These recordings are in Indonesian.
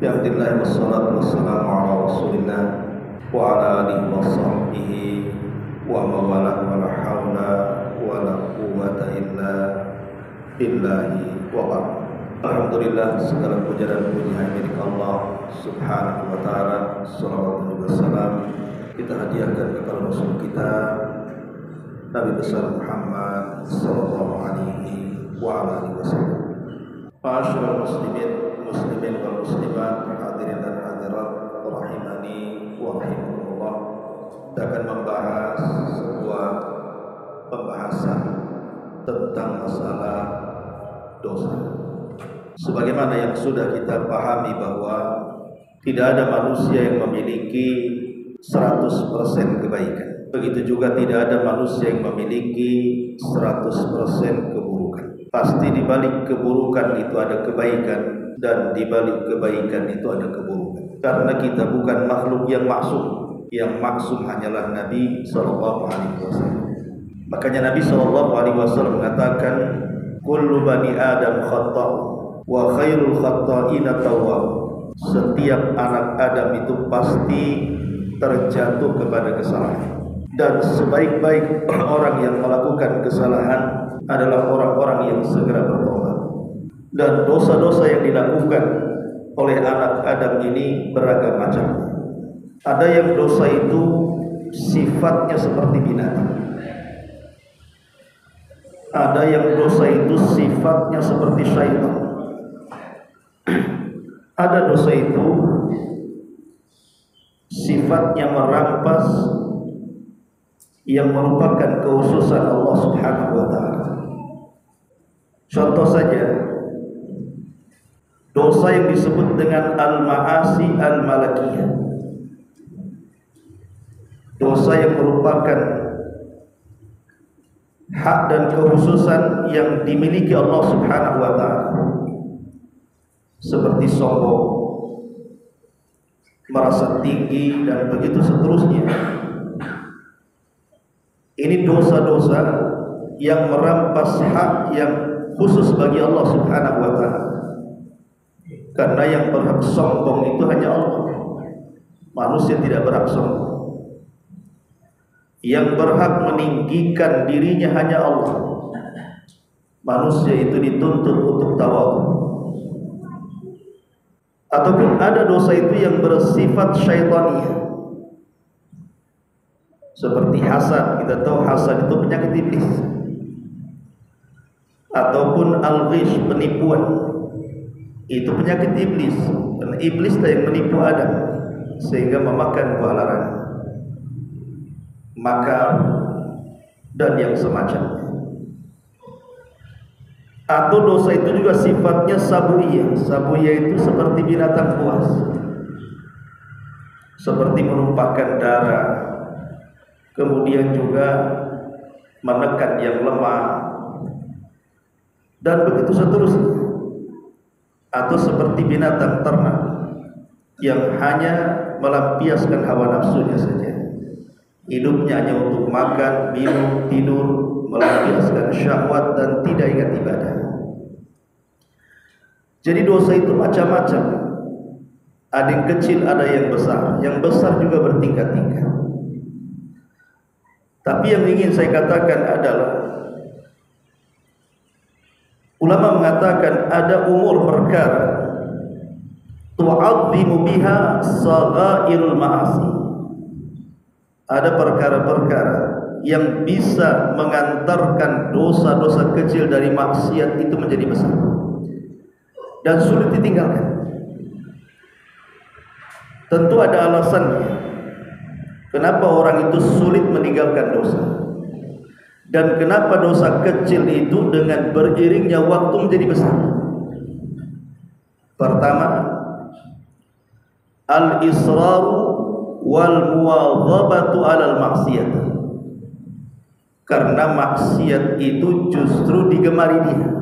Alhamdulillah wassalatu wassalamu ala Rasulillah wa ala alihi wa sahbihi wa mawalah wa la hawla wa la quwwata illa billahi wa ba'd. Alhamdulillah, segala puja dan puji hanya milik Allah Subhanahu wa ta'ala. Salawat dan salam kita hadiahkan kepada Rasul kita Nabi besar Muhammad sallallahu alaihi wa alihi wasallam. Ma'asyiral muslimin wal muslimat, hadirin dan hadirat rahimani wa rahimakumullah. Kita akan membahas sebuah pembahasan tentang masalah dosa. Sebagaimana yang sudah kita pahami bahwa tidak ada manusia yang memiliki 100% kebaikan. Begitu juga tidak ada manusia yang memiliki 100% keburukan. Pasti di balik keburukan itu ada kebaikan, dan di balik kebaikan itu ada keburukan. Karena kita bukan makhluk yang maksum. Yang maksum hanyalah Nabi sallallahu alaihi wasallam. Makanya Nabi sallallahu alaihi wasallam mengatakan, kullu bani Adam khata' wa khairul khata'ina tawwab. Setiap anak Adam itu pasti terjatuh kepada kesalahan, dan sebaik-baik orang yang melakukan kesalahan adalah orang-orang yang segera bertobat. Dan dosa-dosa yang dilakukan oleh anak Adam ini beragam macam. Ada yang dosa itu sifatnya seperti binatang. Ada yang dosa itu sifatnya seperti syaitan. Ada dosa itu sifatnya merampas, yang merupakan kekhususan Allah Subhanahu wa ta'ala. Contoh saja, dosa yang disebut dengan al-ma'asi al-malakiyah. Dosa yang merupakan hak dan kekhususan yang dimiliki Allah Subhanahu wa ta'ala. Seperti sombong, merasa tinggi, dan begitu seterusnya. Ini dosa-dosa yang merampas hak yang khusus bagi Allah Subhanahu wa ta'ala. Karena yang berhak sombong itu hanya Allah. Manusia tidak berhak sombong. Yang berhak meninggikan dirinya hanya Allah. Manusia itu dituntut untuk tawadhu. Ataupun ada dosa itu yang bersifat syaitaniyah, seperti hasad. Kita tahu hasad itu penyakit iblis. Ataupun al-ghish, penipuan, itu penyakit iblis. Karena iblis lah yang menipu Adam sehingga memakan buah larangan, makar, dan yang semacamnya. Atau dosa itu juga sifatnya sabuiyah. Sabuiyah itu seperti binatang buas, seperti menumpahkan darah, kemudian juga menekan yang lemah, dan begitu seterusnya. Atau seperti binatang ternak yang hanya melampiaskan hawa nafsunya saja. Hidupnya hanya untuk makan, minum, tidur, melampiaskan syahwat, dan tidak ingat ibadah. Jadi dosa itu macam-macam. Ada yang kecil, ada yang besar. Yang besar juga bertingkat-tingkat. Tapi yang ingin saya katakan adalah, ulama mengatakan ada umur perkara tu'azzimu biha saghairul ma'asi. Ada perkara-perkara yang bisa mengantarkan dosa-dosa kecil dari maksiat itu menjadi besar dan sulit ditinggalkan. Tentu ada alasannya kenapa orang itu sulit meninggalkan dosa, dan kenapa dosa kecil itu dengan beriringnya waktu menjadi besar. Pertama, al-israru wal muwadhabatu 'alal maksiyat. Karena maksiat itu justru digemari dia.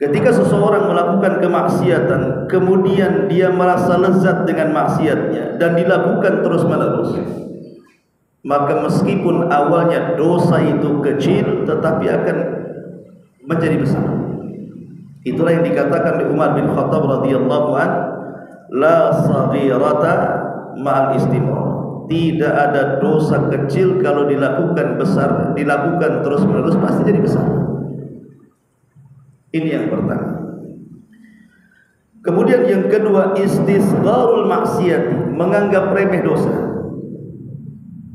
Ketika seseorang melakukan kemaksiatan, kemudian dia merasa lezat dengan maksiatnya dan dilakukan terus-menerus, maka meskipun awalnya dosa itu kecil, tetapi akan menjadi besar. Itulah yang dikatakan oleh Umar bin Khattab radhiyallahu an, la saghirata ma'al istimrar. Tidak ada dosa kecil kalau dilakukan besar, dilakukan terus-menerus pasti jadi besar. Ini yang pertama. Kemudian yang kedua, istisgharul maksiat, menganggap remeh dosa.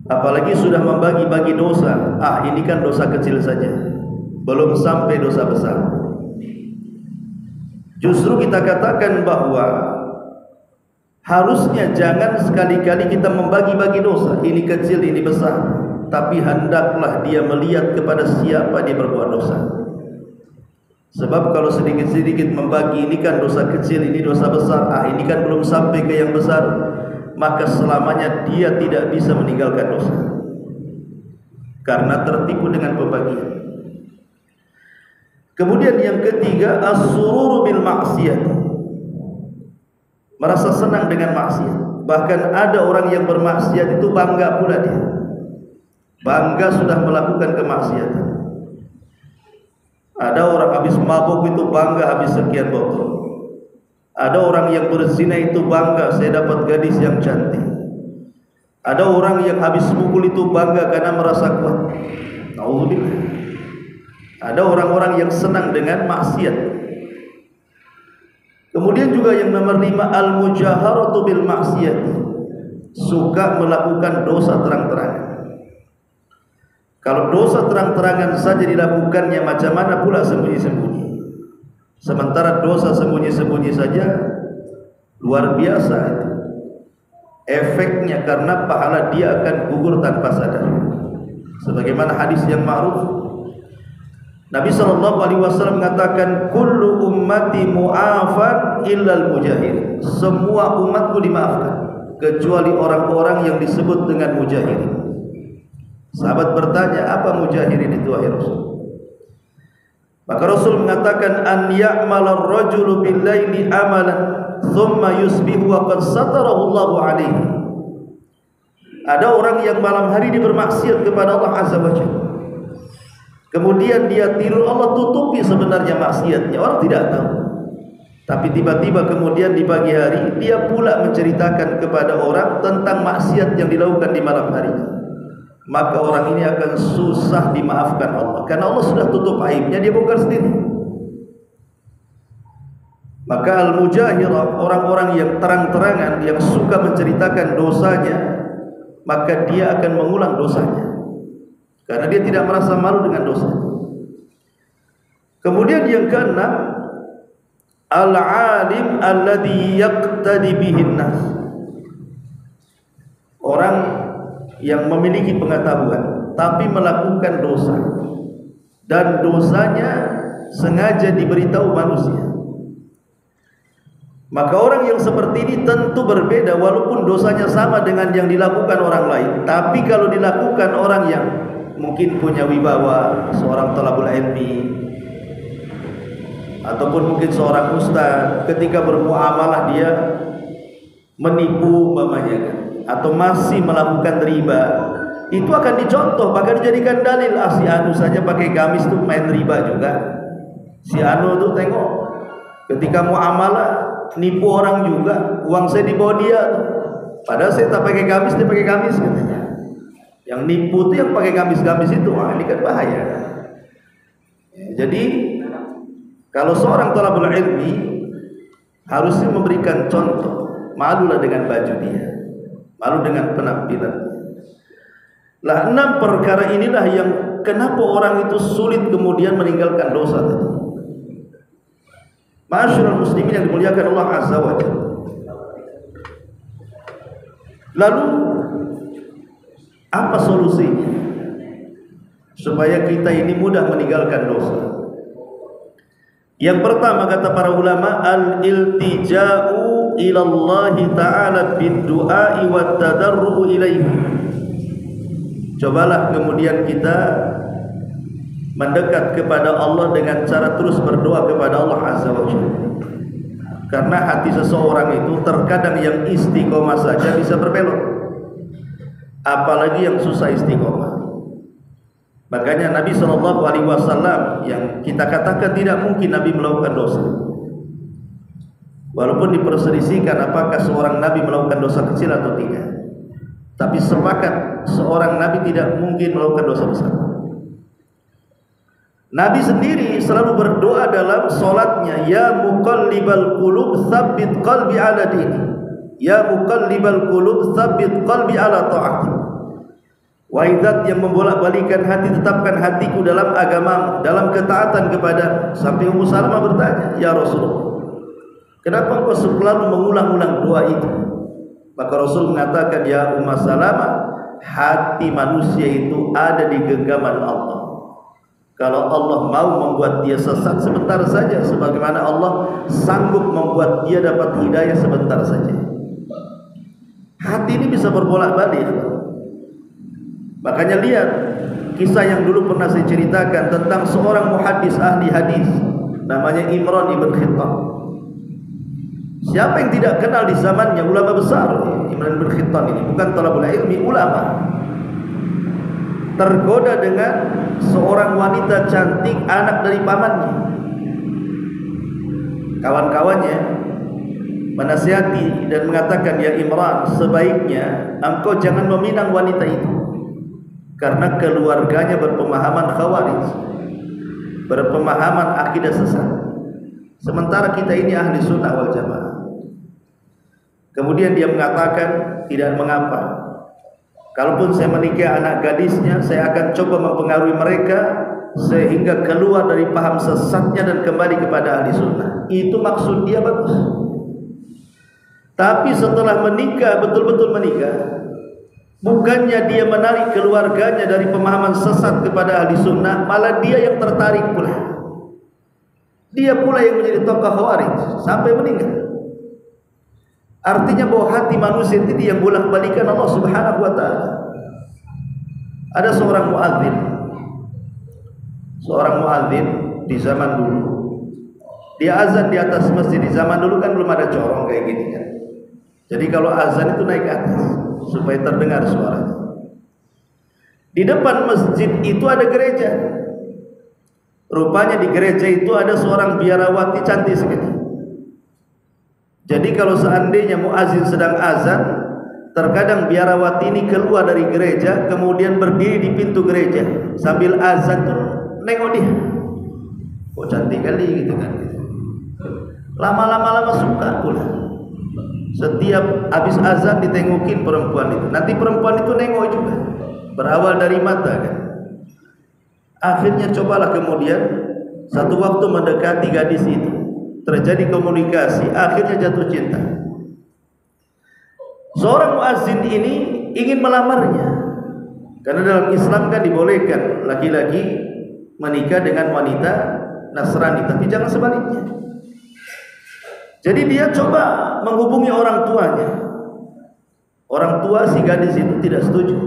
Apalagi sudah membagi-bagi dosa. Ini kan dosa kecil saja, belum sampai dosa besar. Justru kita katakan bahwa harusnya jangan sekali-kali kita membagi-bagi dosa, ini kecil, ini besar. Tapi hendaklah dia melihat kepada siapa dia berbuat dosa. Sebab kalau sedikit-sedikit membagi, ini kan dosa kecil, ini dosa besar, ini kan belum sampai ke yang besar, maka selamanya dia tidak bisa meninggalkan dosa, karena tertipu dengan pembagian. Kemudian yang ketiga, as-sururu bil maksiat, merasa senang dengan maksiat. Bahkan ada orang yang bermaksiat itu bangga pula dia, bangga sudah melakukan kemaksiatan. Ada orang habis mabuk itu bangga habis sekian botol. Ada orang yang berzina itu bangga saya dapat gadis yang cantik. Ada orang yang habis mukul itu bangga karena merasa kuat. Nauzubillah. Ada orang-orang yang senang dengan maksiat. Kemudian juga yang nomor 5, al-mujaharatu bil maksiat, suka melakukan dosa terang-terangan. Kalau dosa terang-terangan saja dilakukannya, macam mana pula sembunyi-sembunyi? Sementara dosa sembunyi-sembunyi saja luar biasa itu efeknya, karena pahala dia akan gugur tanpa sadar. Sebagaimana hadis yang ma'ruf, Nabi SAW mengatakan, kullu ummati mu'afan illal mujahir. Semua umatku dimaafkan kecuali orang-orang yang disebut dengan mujahirin. Sahabat bertanya, apa mujahirin itu wahai Rasul? Maka Rasul mengatakan, an ya'mala ar-rajulu bil-laili amalan thumma yusbihu wa qad satarahu Allahu alaihi. Ada orang yang malam hari dia bermaksiat kepada Allah Azza wa Jalla, kemudian dia tidur, Allah tutupi sebenarnya maksiatnya, orang tidak tahu. Tapi tiba-tiba kemudian di pagi hari dia pula menceritakan kepada orang tentang maksiat yang dilakukan di malam hari. Maka orang ini akan susah dimaafkan Allah, karena Allah sudah tutup aibnya, dia bongkar sendiri. Maka al-mujahirah, orang-orang yang terang-terangan, yang suka menceritakan dosanya, maka dia akan mengulang dosanya, karena dia tidak merasa malu dengan dosanya. Kemudian yang keenam, al-alim alladhi yaqtadi bihin nas, orang yang memiliki pengetahuan tapi melakukan dosa, dan dosanya sengaja diberitahu manusia. Maka orang yang seperti ini tentu berbeda, walaupun dosanya sama dengan yang dilakukan orang lain. Tapi kalau dilakukan orang yang mungkin punya wibawa, seorang thalabul ilmi, ataupun mungkin seorang ustaz, ketika bermuamalah dia menipu umpamanya, atau masih melakukan riba, itu akan dicontoh, bahkan dijadikan dalil. Si anu saja pakai gamis tuh main riba juga. Si anu tuh tengok ketika muamalah nipu orang juga, uang saya dibawa dia tuh. Padahal saya tak pakai gamis, dia pakai gamis katanya. Yang nipu tuh yang pakai gamis-gamis itu. Ini kan bahaya. Jadi kalau seorang thalabul ilmi harusnya memberikan contoh. Malulah dengan baju dia, malu dengan penampilan. Lah 6 perkara inilah yang kenapa orang itu sulit kemudian meninggalkan dosa tadi. Ma'asyiral muslimin yang dimuliakan Allah Azza wa Jalla. Lalu apa solusinya supaya kita ini mudah meninggalkan dosa? Yang pertama kata para ulama, al-iltija'u ila Allah Ta'ala bid-du'a'i wat tadarru'u ilaihi. Cobalah kemudian kita mendekat kepada Allah dengan cara terus berdoa kepada Allah Azza wa Jalla. Karena hati seseorang itu terkadang yang istiqomah saja bisa berbelok, apalagi yang susah istiqomah. Makanya Nabi SAW yang kita katakan tidak mungkin Nabi melakukan dosa, walaupun diperselisihkan apakah seorang Nabi melakukan dosa kecil atau tidak, tapi sepakat seorang Nabi tidak mungkin melakukan dosa besar. Nabi sendiri selalu berdoa dalam solatnya, ya muqallibal qulub tsabbit qalbi ala dini, ya muqallibal qulub tsabbit qalbi ala ta'atik. Wahai Zat yang membolak-balikan hati, tetapkan hatiku dalam agamamu, dalam ketaatan kepada. Sampai Ummu Salamah bertanya, ya Rasulullah, kenapa engkau selalu mengulang-ulang doa itu? Maka Rasul mengatakan, ya Ummu Salamah, hati manusia itu ada di genggaman Allah. Kalau Allah mau membuat dia sesat sebentar saja, sebagaimana Allah sanggup membuat dia dapat hidayah sebentar saja. Hati ini bisa berbolak-balik. Makanya lihat kisah yang dulu pernah saya ceritakan tentang seorang muhaddis ahli hadis namanya Imran ibn Khattab. Siapa yang tidak kenal di zamannya ulama besar? Imran ibn Khattab ini bukan talabul ilmi, ulama. Tergoda dengan seorang wanita cantik, anak dari pamannya. Kawan-kawannya menasihati dan mengatakan, ya Imran, sebaiknya engkau jangan meminang wanita itu, karena keluarganya berpemahaman khawarij, berpemahaman akidah sesat, sementara kita ini ahli sunnah wal jamaah. Kemudian dia mengatakan, tidak mengapa, kalaupun saya menikah anak gadisnya, saya akan coba mempengaruhi mereka sehingga keluar dari paham sesatnya dan kembali kepada ahli sunnah. Itu maksud dia bagus. Tapi setelah menikah, betul-betul menikah, bukannya dia menarik keluarganya dari pemahaman sesat kepada ahli sunnah, malah dia yang tertarik pula. Dia pula yang menjadi tokoh khawarij sampai meninggal. Artinya bahwa hati manusia itu yang bolak-balikan Allah Subhanahu wa taala. Ada seorang muadzin di zaman dulu. Dia azan di atas masjid. Di zaman dulu kan belum ada corong kayak gini kan. Jadi kalau azan itu naik ke atas supaya terdengar suaranya. Di depan masjid itu ada gereja. Rupanya di gereja itu ada seorang biarawati cantik sekali. Jadi kalau seandainya muazin sedang azan, terkadang biarawati ini keluar dari gereja, kemudian berdiri di pintu gereja sambil azan tuh nengok dia. Kok cantik kali gitu kan. Lama-lama suka pula. Setiap habis azan ditengokin perempuan itu. Nanti perempuan itu nengok juga. Berawal dari mata kan. Akhirnya cobalah kemudian satu waktu mendekati gadis itu. Terjadi komunikasi, akhirnya jatuh cinta. Seorang muazzin ini ingin melamarnya, karena dalam Islam kan dibolehkan laki-laki menikah dengan wanita Nasrani, tapi jangan sebaliknya. Jadi dia coba menghubungi orang tuanya. Orang tua si gadis itu tidak setuju,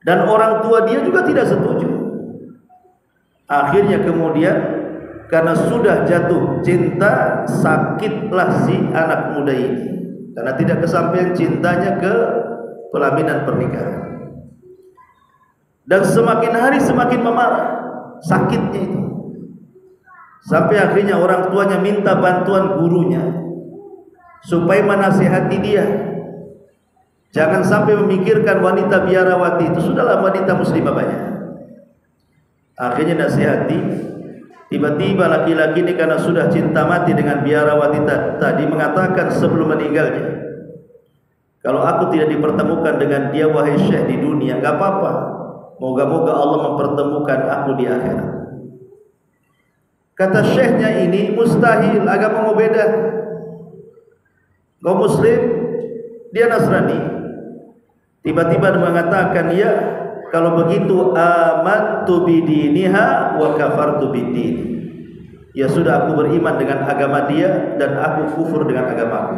dan orang tua dia juga tidak setuju. Akhirnya kemudian karena sudah jatuh cinta, sakitlah si anak muda ini, karena tidak kesampaian cintanya ke pelaminan pernikahan. Dan semakin hari semakin memarah sakitnya itu, sampai akhirnya orang tuanya minta bantuan gurunya supaya menasihati dia, jangan sampai memikirkan wanita biarawati itu, sudahlah wanita muslimah banyak. Akhirnya nasihati. Tiba-tiba laki-laki ini karena sudah cinta mati dengan biarawati tadi mengatakan sebelum meninggalnya, kalau aku tidak dipertemukan dengan dia wahai syekh di dunia, gak apa-apa, moga-moga Allah mempertemukan aku di akhirat. Kata syekhnya ini, mustahil, agamamu beda. Kau muslim, dia Nasrani. Tiba-tiba dia mengatakan, ya kalau begitu amantu bidiniha wa kafartu bidini. Ya sudah, aku beriman dengan agama dia dan aku kufur dengan agamaku,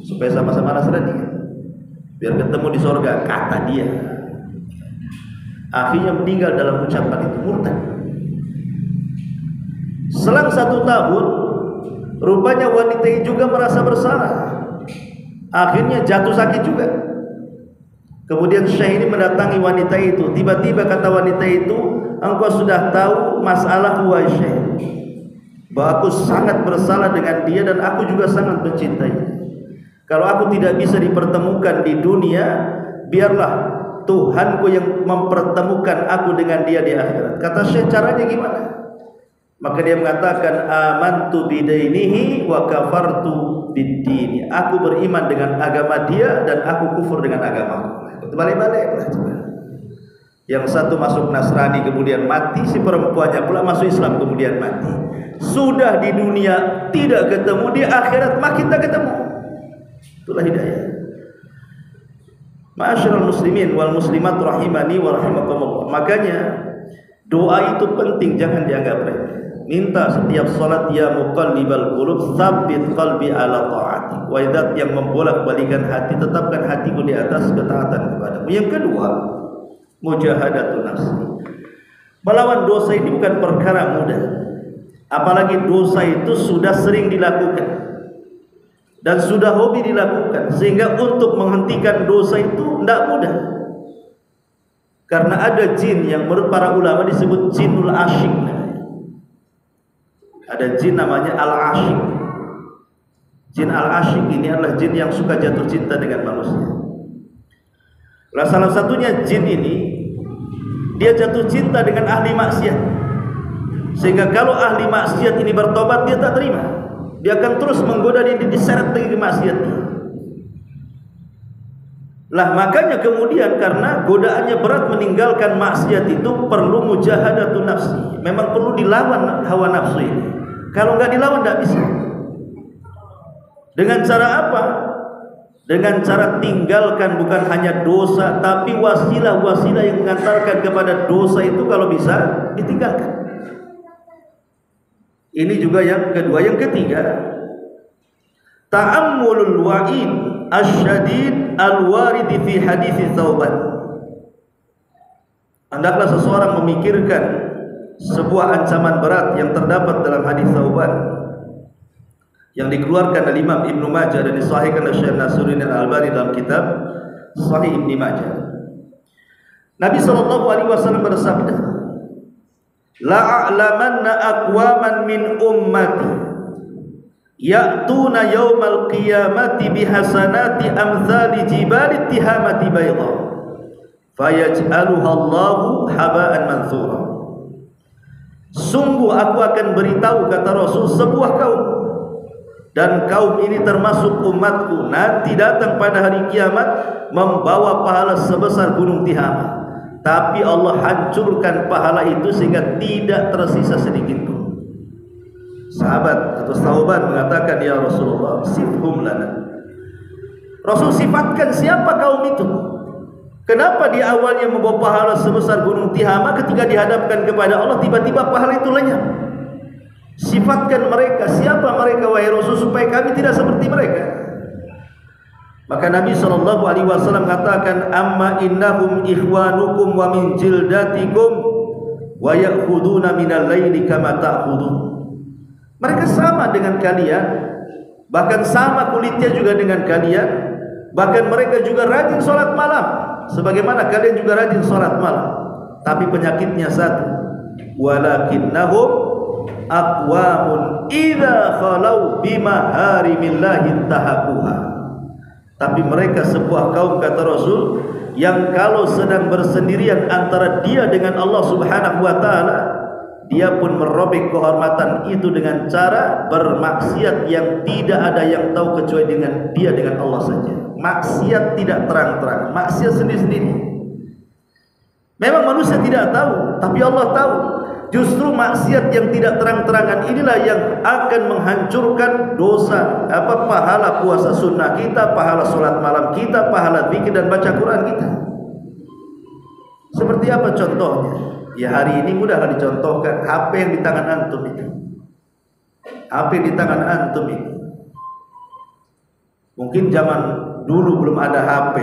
supaya sama-sama Nasrani, biar ketemu di sorga, kata dia. Akhirnya meninggal dalam ucapan itu, murtad. Selang 1 tahun, rupanya wanita ini juga merasa bersalah. Akhirnya jatuh sakit juga. Kemudian Syekh ini mendatangi wanita itu. Tiba-tiba kata wanita itu, engkau sudah tahu masalah wahai Syekh, bahwa aku sangat bersalah dengan dia dan aku juga sangat mencintai. Kalau aku tidak bisa dipertemukan di dunia, biarlah Tuhanku yang mempertemukan aku dengan dia di akhirat. Kata Syekh, caranya gimana? Maka dia mengatakan, amantu bidainihi wa kafartu biddini. Aku beriman dengan agama dia dan aku kufur dengan agama. Balik-balik. Yang satu masuk Nasrani kemudian mati, si perempuannya pula masuk Islam kemudian mati. Sudah di dunia tidak ketemu, di akhirat makin tak ketemu. Itulah hidayah. Ma'asyiral muslimin wal muslimat rahimani wa rahimakumullah. Makanya doa itu penting, jangan dianggap remeh. Minta setiap salat, ya muqallibal qulub tsabbit qalbi ala ta'ati. Wahai zat yang membolak-balikan hati, tetapkan hatiku di atas ketaatan kepadamu. Yang kedua, mujahadatun nafsi. Melawan dosa ini bukan perkara mudah. Apalagi dosa itu sudah sering dilakukan dan sudah hobi dilakukan, sehingga untuk menghentikan dosa itu tidak mudah. Karena ada jin yang menurut para ulama disebut jinul asyik. Ada jin namanya al-asyik. Jin al-asyik ini adalah jin yang suka jatuh cinta dengan manusia. Nah, salah satunya jin ini, dia jatuh cinta dengan ahli maksiat, sehingga kalau ahli maksiat ini bertobat, dia tak terima. Dia akan terus menggoda dia, diseret lagi ke maksiatnya. Lah makanya kemudian karena godaannya berat meninggalkan maksiat itu perlu mujahadatun nafsi. Memang perlu dilawan hawa nafsu ini. Kalau nggak dilawan nggak bisa. Dengan cara apa? Dengan cara tinggalkan bukan hanya dosa, tapi wasilah-wasilah yang mengantarkan kepada dosa itu kalau bisa ditinggalkan. Ini juga yang kedua. Yang ketiga, ta'ammulul wa'id asyadid al-waridi fi hadis Tsauban. Hendaklah seseorang memikirkan sebuah ancaman berat yang terdapat dalam hadis Tsauban yang dikeluarkan oleh Imam Ibnu Majah dan disahihkan oleh Syekh Nasiruddin Al-Albani dalam kitab Sahih Ibnu Majah. Nabi SAW bersabda, la'a'lamanna aqwaman min ummati ya'tuna yawmal qiyamati bihasanati amthali jibali tihamati bayda fayaj'aluha Allahu haba'an manthura. Sungguh aku akan beritahu, kata Rasul, sebuah kaum, dan kaum ini termasuk umatku, nanti datang pada hari kiamat membawa pahala sebesar gunung Tihama, tapi Allah hancurkan pahala itu sehingga tidak tersisa sedikit pun. Sahabat atau Tsauban mengatakan, ya Rasulullah, sifhum lana. Rasul, sifatkan siapa kaum itu? Kenapa di awalnya membawa pahala sebesar gunung Tihama, ketika dihadapkan kepada Allah tiba-tiba pahala itu lenyap? Sifatkan mereka, siapa mereka wahai Rasul, supaya kami tidak seperti mereka. Maka Nabi SAW mengatakan, amma innahum ikhwanukum wa min jildatikum wa ya'khuduna minal laili kama ta'khudun. Mereka sama dengan kalian, bahkan sama kulitnya juga dengan kalian, bahkan mereka juga rajin sholat malam sebagaimana kalian juga rajin sholat malam. Tapi penyakitnya satu, walakinnahum aqwamun idza khalau bimaharimillahi tahaquha. Tapi mereka sebuah kaum, kata Rasul, yang kalau sedang bersendirian antara dia dengan Allah Subhanahu wa taala, dia pun merobek kehormatan itu dengan cara bermaksiat yang tidak ada yang tahu kecuali dengan dia, dengan Allah saja. Maksiat tidak terang-terang, maksiat sendiri-sendiri. Memang manusia tidak tahu, tapi Allah tahu. Justru maksiat yang tidak terang-terangan inilah yang akan menghancurkan dosa, pahala puasa sunnah kita, pahala sholat malam kita, pahala zikir dan baca Quran kita. Seperti apa contohnya? Ya hari ini mudahlah dicontohkan. HP yang di tangan antum itu, HP di tangan antum itu. Mungkin zaman dulu belum ada HP,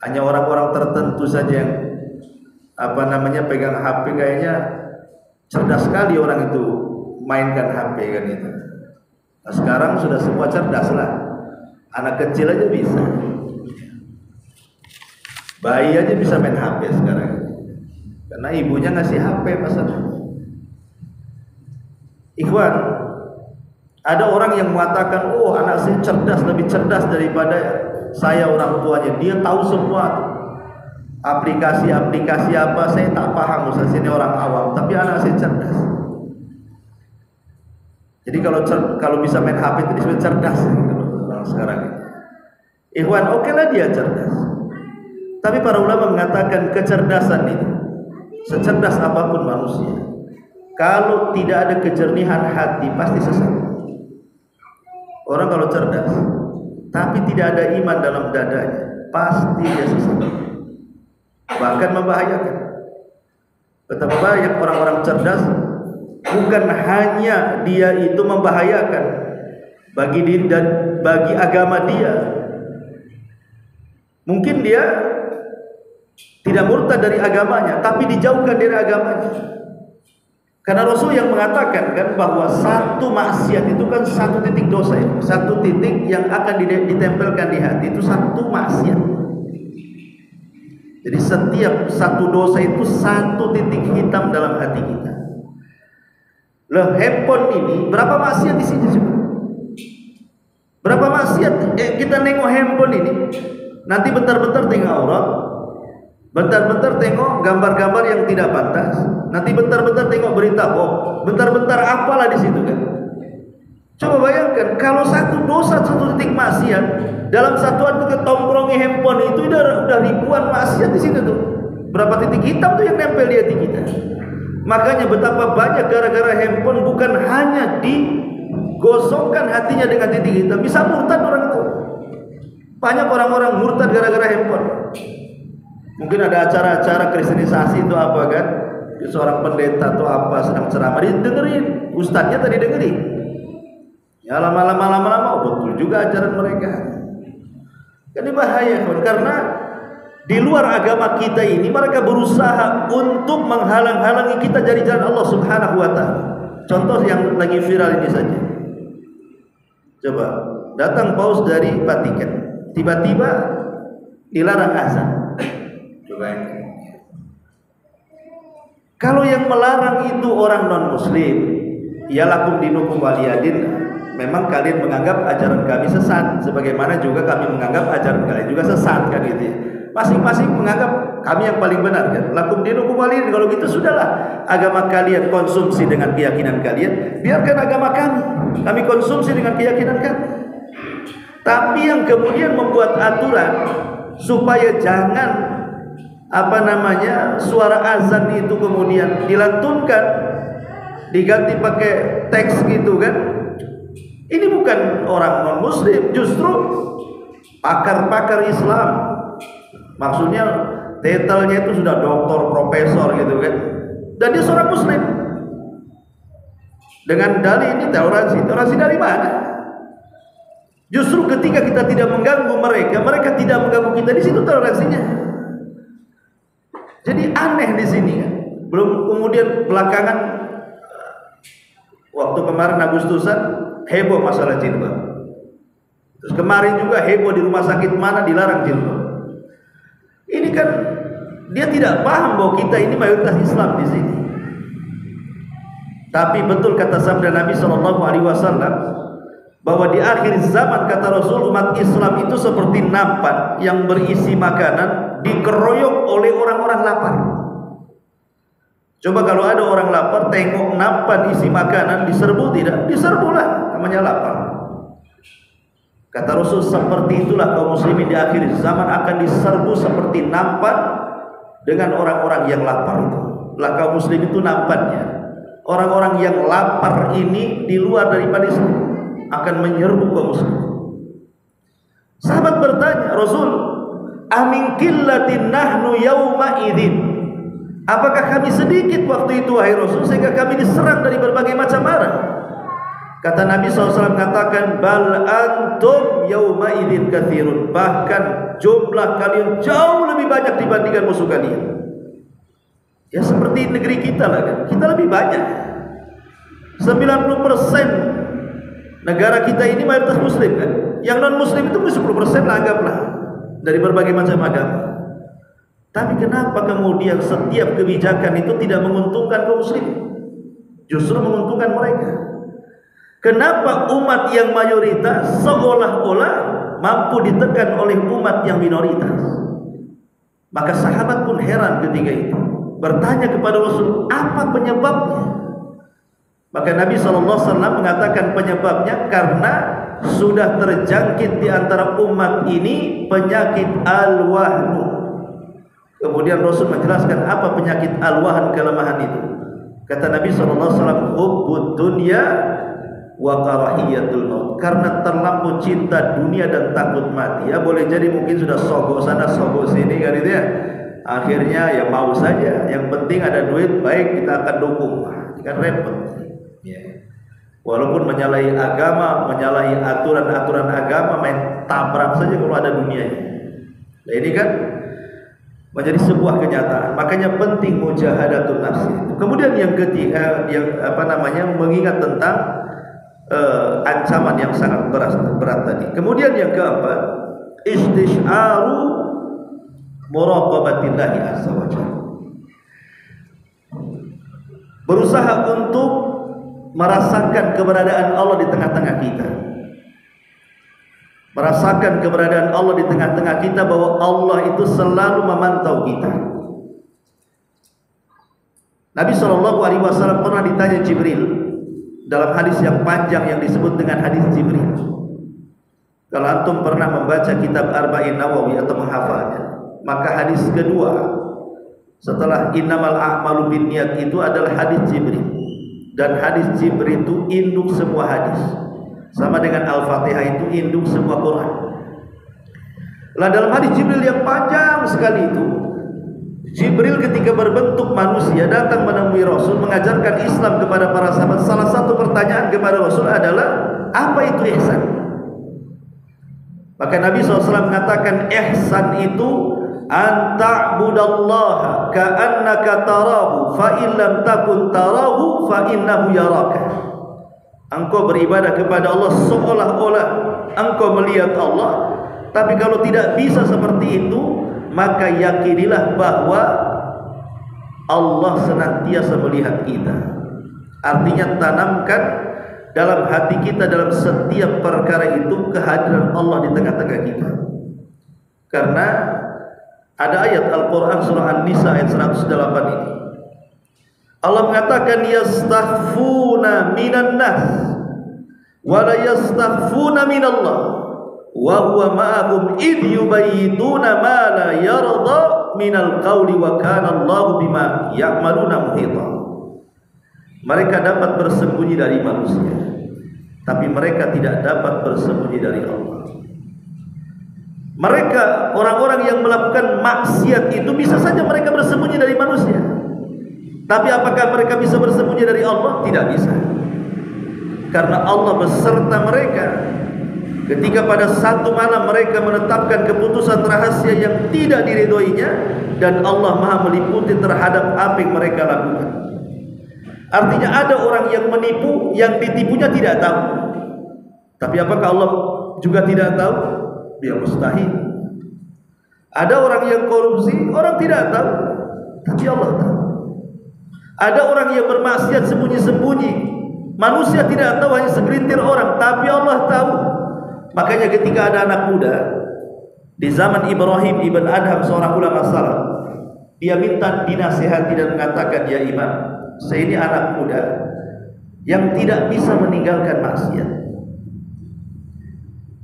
hanya orang-orang tertentu saja yang pegang HP. Kayaknya cerdas sekali orang itu mainkan HP kan itu. Nah, sekarang sudah semua cerdas lah, anak kecil aja bisa. Bayi aja bisa main HP sekarang, karena ibunya ngasih HP masa. Ikhwan, ada orang yang mengatakan, oh anak saya cerdas, lebih cerdas daripada saya orang tuanya. Dia tahu semua aplikasi-aplikasi apa, saya tak paham, Ustaz, ini orang awam, tapi anak saya cerdas. Jadi kalau bisa main HP itu disebut cerdas orang sekarang. Ikhwan, oke lah dia cerdas. Tapi para ulama mengatakan kecerdasan itu, secerdas apapun manusia, kalau tidak ada kejernihan hati pasti sesat. Orang kalau cerdas tapi tidak ada iman dalam dadanya, pasti dia sesat, bahkan membahayakan. Betapa banyak orang-orang cerdas, bukan hanya dia itu membahayakan bagi diri dan bagi agama dia. Mungkin dia tidak murtad dari agamanya, tapi dijauhkan dari agamanya. Karena Rasul yang mengatakan kan bahwa satu maksiat itu kan satu titik dosa ya. Satu titik yang akan ditempelkan di hati itu satu maksiat. Jadi setiap satu dosa itu satu titik hitam dalam hati kita. Loh, handphone ini berapa maksiat di sini coba? Berapa maksiat? Kita nengok handphone ini, nanti bentar-bentar tengok aurat, bentar-bentar tengok gambar-gambar yang tidak pantas, nanti bentar-bentar tengok berita hoax, bentar-bentar apalah di situ kan. Coba bayangkan kalau satu dosa satu titik maksiat, dalam satuan kita tongkrongi handphone itu udah ribuan maksiat di situ tuh. Berapa titik hitam tuh yang nempel di hati kita. Makanya betapa banyak gara-gara handphone bukan hanya digosokkan hatinya dengan titik hitam, bisa murtad orang itu. Banyak orang-orang murtad gara-gara handphone. Mungkin ada acara-acara kristenisasi itu apa kan, seorang pendeta atau apa sedang ceramah, dengerin ustadznya tadi dengerin. Ya lama-lama betul juga ajaran mereka. Kan ini bahaya karena di luar agama kita ini mereka berusaha untuk menghalang-halangi kita dari jalan Allah Subhanahu wa taala. Contoh yang lagi viral ini saja. Coba, datang paus dari Vatikan, tiba-tiba dilarang azan. Coba. Kalau yang melarang itu orang non-muslim, ya lakum dinukum waliyadin. Memang kalian menganggap ajaran kami sesat, sebagaimana juga kami menganggap ajaran kalian juga sesat kan gitu ya. Masing-masing menganggap kami yang paling benar kan. Lakum dinukum waliyadin. Kalau gitu sudahlah, agama kalian konsumsi dengan keyakinan kalian, biarkan agama kami konsumsi dengan keyakinan kami. Tapi yang kemudian membuat aturan supaya jangan suara azan itu kemudian dilantunkan, diganti pakai teks gitu kan. Ini bukan orang non muslim, justru pakar-pakar Islam. Maksudnya titelnya itu sudah doktor, profesor gitu kan. Dan dia seorang muslim. Dengan dalih ini toleransi dari mana? Justru ketika kita tidak mengganggu mereka, mereka tidak mengganggu kita, di situ toleransinya. Jadi aneh di sini kan. Belum kemudian belakangan waktu kemarin Agustusan heboh masalah jilbab. Terus kemarin juga heboh di rumah sakit mana dilarang jilbab. Ini kan dia tidak paham bahwa kita ini mayoritas Islam di sini. Tapi betul kata sabda Nabi SAW bahwa di akhir zaman kata Rasul, umat Islam itu seperti nampan yang berisi makanan dikeroyok oleh orang-orang lapar. Coba kalau ada orang lapar tengok nampan isi makanan diserbu tidak? Diserbulah, namanya lapar. Kata Rasul, seperti itulah kaum muslimin di akhir zaman akan diserbu seperti nampan dengan orang-orang yang lapar itu. Lah kaum muslim itu nampannya. Orang-orang yang lapar ini di luar daripada Islam akan menyerbu kaum muslim. Sahabat bertanya, Rasul, amin qillatin nahnu yauma idzin. Apakah kami sedikit waktu itu wahai Rasul sehingga kami diserang dari berbagai macam arah? Kata Nabi SAW katakan, bal antum yauma idzin katsirun. Bahkan jumlah kalian jauh lebih banyak dibandingkan musuh kalian. Ya seperti negeri kita lah kan. Kita lebih banyak. 90% negara kita ini mayoritas muslim kan. Yang non muslim itu 10% lah anggaplah, dari berbagai macam agama. Tapi kenapa kemudian setiap kebijakan itu tidak menguntungkan kaum muslimin, justru menguntungkan mereka? Kenapa umat yang mayoritas seolah-olah mampu ditekan oleh umat yang minoritas? Maka sahabat pun heran ketika itu, bertanya kepada Rasul, apa penyebabnya? Maka Nabi SAW mengatakan penyebabnya karena sudah terjangkit di antara umat ini penyakit al-wahnu. Kemudian Rasul menjelaskan apa penyakit al-wahn, kelemahan itu. Kata Nabi SAW, hubbud dunya wa karahiyatul maut, karena terlampau cinta dunia dan takut mati. Ya boleh jadi mungkin sudah sogok sana sogok sini kan itu ya. Akhirnya ya mau saja, yang penting ada duit, baik kita akan dukung. Kan repot. Ya. Walaupun menyalahi agama, menyalahi aturan-aturan agama, main tabrak saja kalau ada dunianya. Nah ini kan menjadi sebuah kenyataan. Makanya penting mujahadatun nafsi. Kemudian yang ketiga, yang mengingat tentang ancaman yang sangat berat tadi. Kemudian yang keempat, istisharu muraqabatillahi azza wa jalla. Berusaha untuk merasakan keberadaan Allah di tengah-tengah kita. Merasakan keberadaan Allah di tengah-tengah kita, bahwa Allah itu selalu memantau kita. Nabi SAW pernah ditanya Jibril dalam hadis yang panjang yang disebut dengan hadis Jibril. Kalau antum pernah membaca kitab Arba'in Nawawi atau menghafalnya, maka hadis kedua setelah innamal a'malu binniyat itu adalah hadis Jibril. Dan hadis Jibril itu induk semua hadis, sama dengan Al-Fatihah itu induk semua Quran. Lah dalam hadis Jibril yang panjang sekali itu, Jibril ketika berbentuk manusia datang menemui Rasul, mengajarkan Islam kepada para sahabat. Salah satu pertanyaan kepada Rasul adalah, apa itu ihsan? Maka Nabi SAW mengatakan, ihsan itu anta'budallaha ka'annaka tarahu fa in lam takun tarahu fa innahu yaraka. Engkau beribadah kepada Allah seolah-olah engkau melihat Allah, tapi kalau tidak bisa seperti itu, maka yakinilah bahwa Allah senantiasa melihat kita. Artinya tanamkan dalam hati kita, dalam setiap perkara itu, kehadiran Allah di tengah-tengah kita. Karena ada ayat Al-Quran surah An-Nisa ayat 108 ini, Allah mengatakan yastaghfuna minan nas wa la yastaghfuna minallah wa huwa ma'ahum id yubayyituna ma la yarda minal qawli wa kana Allahu bima ya'maluna muhita. Mereka dapat bersembunyi dari manusia, tapi mereka tidak dapat bersembunyi dari Allah. Mereka, orang-orang yang melakukan maksiat itu bisa saja mereka bersembunyi dari manusia, tapi apakah mereka bisa bersembunyi dari Allah? Tidak bisa. Karena Allah beserta mereka ketika pada satu malam mereka menetapkan keputusan rahasia yang tidak diridhoinya, dan Allah Maha meliputi terhadap apa yang mereka lakukan. Artinya ada orang yang menipu, yang ditipunya tidak tahu. Tapi apakah Allah juga tidak tahu? Ya mustahil. Ada orang yang korupsi, orang tidak tahu, tapi Allah tahu. Ada orang yang bermaksiat sembunyi-sembunyi, manusia tidak tahu, hanya segelintir orang, tapi Allah tahu. Makanya ketika ada anak muda di zaman Ibrahim ibn Adham, seorang ulama salaf, dia minta dinasihati dan mengatakan, ya Imam, saya ini anak muda yang tidak bisa meninggalkan maksiat.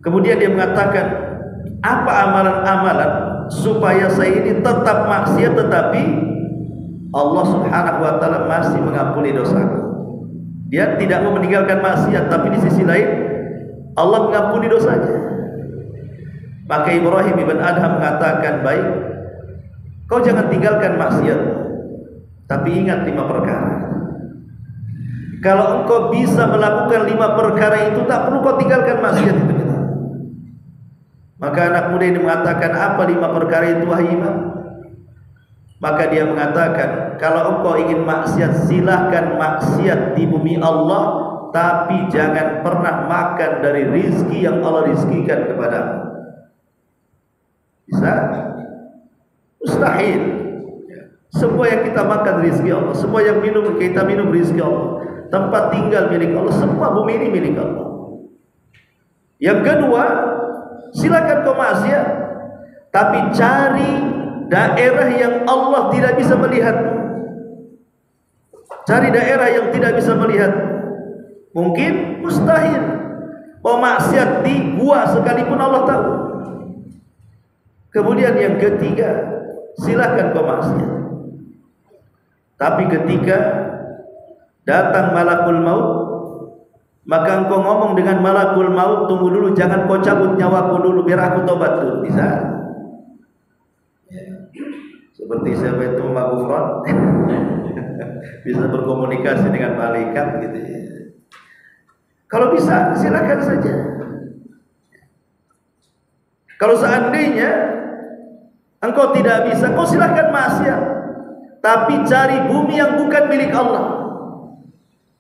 Kemudian dia mengatakan, apa amalan-amalan supaya saya ini tetap maksiat tetapi Allah Subhanahu wa taala masih mengampuni dosaku? Dia tidak mau meninggalkan maksiat, tapi di sisi lain Allah mengampuni dosanya. Maka Ibrahim ibn Adham mengatakan, baik, kau jangan tinggalkan maksiat, tapi ingat 5 perkara. Kalau engkau bisa melakukan 5 perkara itu, tak perlu kau tinggalkan maksiat itu. Maka anak muda ini mengatakan, apa 5 perkara itu wahai Imam? Maka dia mengatakan, kalau engkau ingin maksiat, silahkan maksiat di bumi Allah, tapi jangan pernah makan dari rizki yang Allah rizkikan kepadamu. Bisa? Mustahil. Semua yang kita makan rezeki Allah, semua yang kita minum rezeki Allah, tempat tinggal milik Allah, semua bumi ini milik Allah. Yang kedua, silakan kau maksiat, tapi cari daerah yang Allah tidak bisa melihat. Cari daerah yang tidak bisa melihat. Mungkin mustahil mau maksiat di gua sekalipun Allah tahu. Kemudian yang ketiga, silakan kau maksiat, tapi ketika datang malakul maut, maka engkau ngomong dengan malakul maut, tunggu dulu, jangan kau cabut nyawaku dulu, biar aku tobat dulu. Bisa? Seperti siapa itu Magufron bisa berkomunikasi dengan malaikat gitu ya. Kalau bisa, silakan saja. Kalau seandainya engkau tidak bisa, kau silakan maksiat, tapi cari bumi yang bukan milik Allah.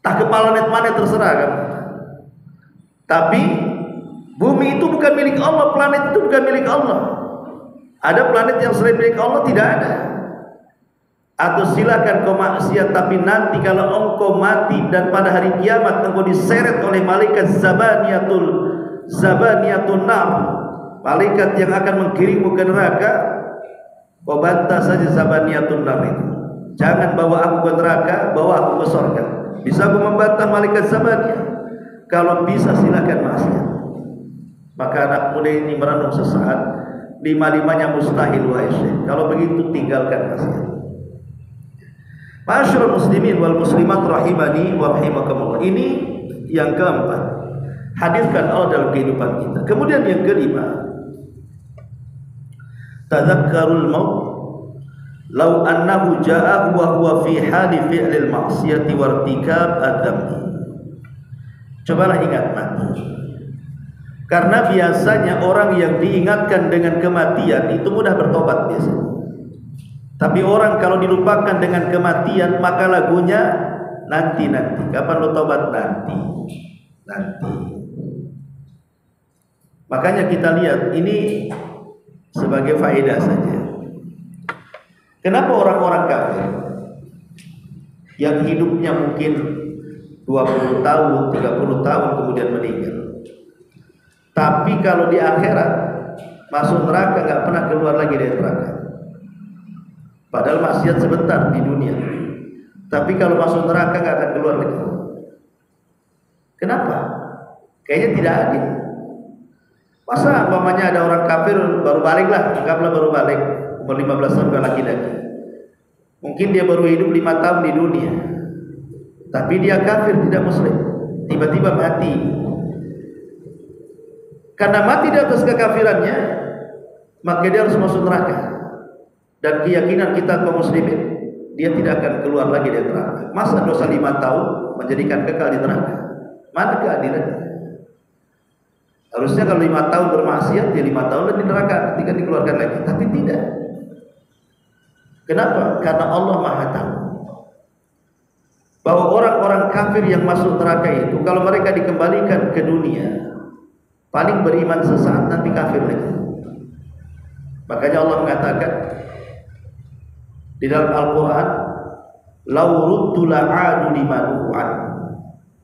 Tak ke planet mana terserah kan. Tapi bumi itu bukan milik Allah, planet itu bukan milik Allah. Ada planet yang selain milik Allah? Tidak ada. Atau silakan kau maksiat, tapi nanti kalau engkau mati dan pada hari kiamat engkau diseret oleh malaikat Zabaniyatun nar, malaikat yang akan mengkirimmu ke neraka, kau bantah saja Zabaniyatun nar itu. Jangan bawa aku ke neraka, bawa aku ke surga. Bisa aku membantah malaikat Zabaniyah? Kalau bisa silakan maksiat. Maka anak muda ini merenung sesaat, lima-limanya mustahil wahai syekh. Kalau begitu tinggalkan maksiat. Ma'asyiral muslimin wal muslimat rahimani wa rahimakumullah. Ini yang keempat, hadirkan Allah dalam kehidupan kita. Kemudian yang kelima, tadzakkarul maut law annahu jaa'a wa huwa fi hali fi'lil ma'siyati wa irtikab adzambi. Cobalah ingat mati. Karena biasanya orang yang diingatkan dengan kematian itu mudah bertobat biasanya. Tapi orang kalau dilupakan dengan kematian, maka lagunya nanti. Kapan lo tobat? Nanti. Makanya kita lihat ini sebagai faedah saja. Kenapa orang-orang kafir yang hidupnya mungkin 20 tahun, 30 tahun kemudian meninggal, tapi kalau di akhirat masuk neraka nggak pernah keluar lagi dari neraka? Padahal maksiat sebentar di dunia, tapi kalau masuk neraka nggak akan keluar lagi. Kenapa? Kayaknya tidak adil. Masa umpamanya ada orang kafir baru balik lah, anggaplah baru balik umur 15 tahun laki-laki. Mungkin dia baru hidup 5 tahun di dunia, tapi dia kafir, tidak muslim, tiba-tiba mati. Karena mati di atas kekafirannya, maka dia harus masuk neraka. Dan keyakinan kita kaum muslimin, dia tidak akan keluar lagi dari neraka. Masa dosa 5 tahun menjadikan kekal di neraka? Mana keadilan? Harusnya kalau 5 tahun bermaksiat, dia 5 tahun di neraka, ketika dikeluarkan lagi. Tapi tidak. Kenapa? Karena Allah Maha tahu bahwa orang-orang kafir yang masuk neraka itu, kalau mereka dikembalikan ke dunia, paling beriman sesaat, nanti kafir lagi. Makanya Allah mengatakan di dalam Al-Quran, "Lau ruddu la'adu liman u'an."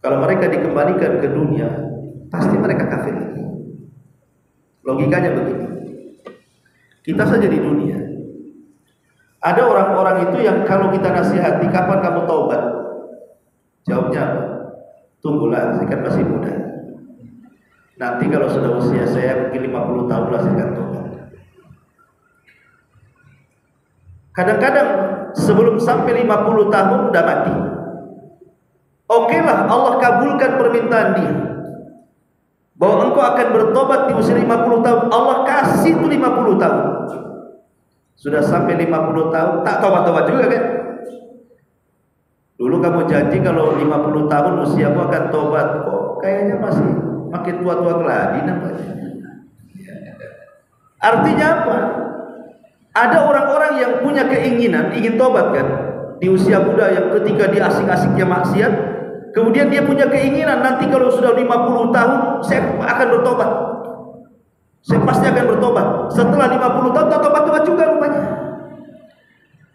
Kalau mereka dikembalikan ke dunia, pasti mereka kafir lagi. Logikanya begini. Kita saja di dunia, ada orang-orang itu yang kalau kita nasihati, kapan kamu taubat? Jawabnya apa? Tunggulah, saya kan masih muda. Nanti kalau sudah usia saya mungkin 50 tahun lah saya akan taubat. Kadang-kadang sebelum sampai 50 tahun udah mati. Oke lah, Allah kabulkan permintaan dia bahwa engkau akan bertobat di usia 50 tahun. Allah kasih itu 50 tahun. Sudah sampai 50 tahun, tak tobat-tobat juga kan? Dulu kamu janji kalau 50 tahun usiamu akan tobat, kok kayaknya masih makin tua-tua keladi nampaknya. Artinya apa? Ada orang-orang yang punya keinginan ingin tobat kan, di usia muda yang ketika dia asik-asiknya maksiat, kemudian dia punya keinginan nanti kalau sudah 50 tahun saya akan bertobat, saya pasti akan bertobat. Setelah 50 tahun tak tobat-tobat juga rupanya.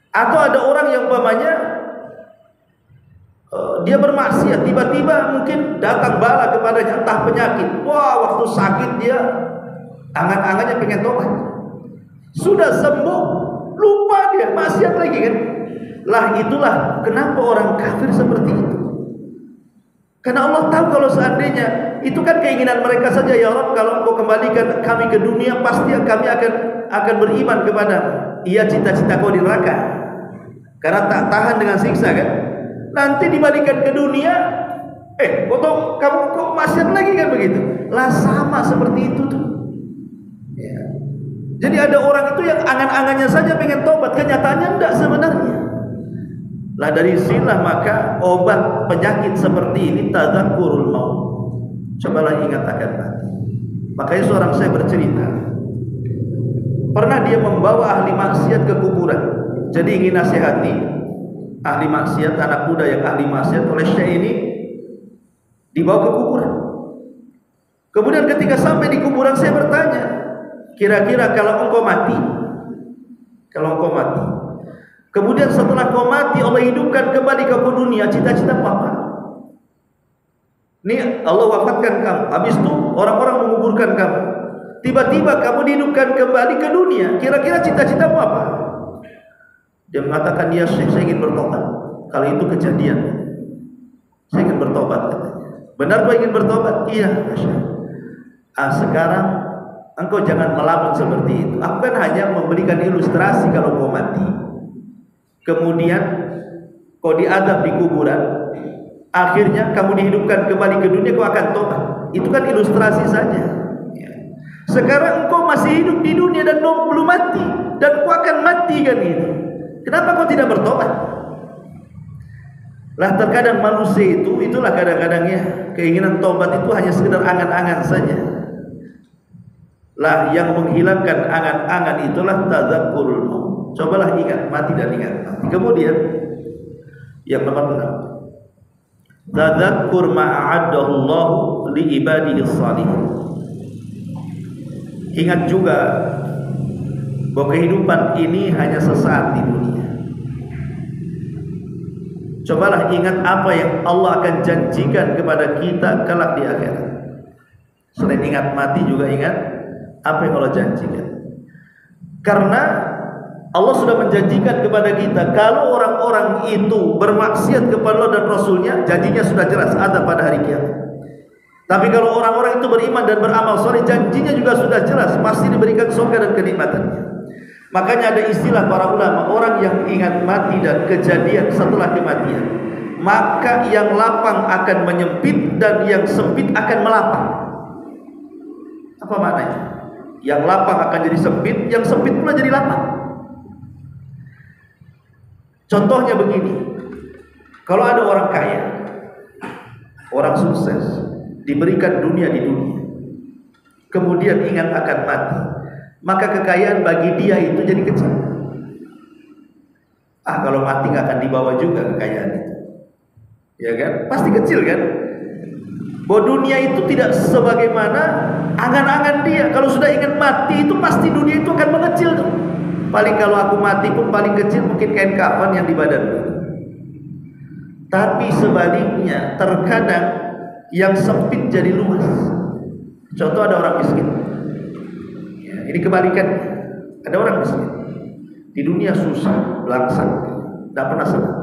Atau ada orang yang umpamanya dia bermaksiat, tiba-tiba mungkin datang bala kepadanya, entah penyakit. Wah, waktu sakit dia angan-angannya pengen tobat. Sudah sembuh, lupa dia maksiat lagi kan. Lah itulah kenapa orang kafir seperti itu. Karena Allah tahu kalau seandainya itu kan keinginan mereka saja, ya Rabb, kalau Engkau kembalikan kami ke dunia, pasti kami akan beriman kepadamu. Iya, cita-cita kau di neraka karena tak tahan dengan siksa kan. Nanti dibalikan ke dunia, kamu kok maksiat lagi kan begitu. Lah sama seperti itu tuh. Ya. Jadi ada orang itu yang angan-angannya saja pengen tobat, kenyataannya enggak sebenarnya. Lah dari sinilah maka obat penyakit seperti ini tadzakurul maut. Cobalah ingat akan mati. Makanya seorang saya bercerita, pernah dia membawa ahli maksiat ke kuburan. Jadi ingin nasihati ahli maksiat, anak muda yang ahli maksiat, oleh syekh ini dibawa ke kuburan. Kemudian ketika sampai di kuburan saya bertanya, kira-kira kalau engkau mati, kemudian setelah kau mati Allah hidupkan kembali ke dunia, cita-cita apa? Ini Allah wafatkan kamu, habis itu orang-orang menguburkan kamu, tiba-tiba kamu dihidupkan kembali ke dunia, kira-kira cita-citamu apa? Dia mengatakan, ya Syekh, saya ingin bertobat. Kalau itu kejadian, saya ingin bertobat katanya. Benar kau ingin bertobat? Iya Syekh. Sekarang engkau jangan melamun seperti itu. Aku kan hanya memberikan ilustrasi kalau kau mati, kemudian kau diadab di kuburan, akhirnya kamu dihidupkan kembali ke dunia, kau akan tobat. Itu kan ilustrasi saja. Sekarang engkau masih hidup di dunia dan belum mati, dan kau akan mati kan gitu. Kenapa kau tidak bertobat? Lah terkadang manusia itulah kadang-kadangnya keinginan tobat itu hanya sekedar angan-angan saja. Lah yang menghilangkan angan-angan itulah tadzakurul maut. Cobalah ingat mati dan ingat mati. Kemudian yang nomor 6, tadzakur ma'adallahu li ibadihi shalihin. Ingat juga bahwa kehidupan ini hanya sesaat di dunia. Cobalah ingat apa yang Allah akan janjikan kepada kita kelak di akhirat. Selain ingat mati juga ingat apa yang Allah janjikan. Karena Allah sudah menjanjikan kepada kita, kalau orang-orang itu bermaksiat kepada Allah dan Rasulnya, janjinya sudah jelas ada pada hari kiamat. Tapi kalau orang-orang itu beriman dan beramal soleh, janjinya juga sudah jelas, pasti diberikan surga dan kenikmatannya. Makanya ada istilah para ulama, orang yang ingat mati dan kejadian setelah kematian, maka yang lapang akan menyempit dan yang sempit akan melapang. Apa maknanya? Yang lapang akan jadi sempit, yang sempit pula jadi lapang. Contohnya begini, kalau ada orang kaya, orang sukses, diberikan dunia di dunia, kemudian ingat akan mati, maka kekayaan bagi dia itu jadi kecil. Kalau mati nggak akan dibawa juga kekayaan itu, ya kan? Pasti kecil kan? Bahwa dunia itu tidak sebagaimana angan-angan dia. Kalau sudah ingat mati itu pasti dunia itu akan mengecil tuh. Paling kalau aku mati pun paling kecil mungkin kain kafan yang di badanku. Tapi sebaliknya terkadang yang sempit jadi luas. Contoh ada orang miskin. Ini kebalikan. Ada orang miskin di dunia susah, belangsang, tidak pernah senang.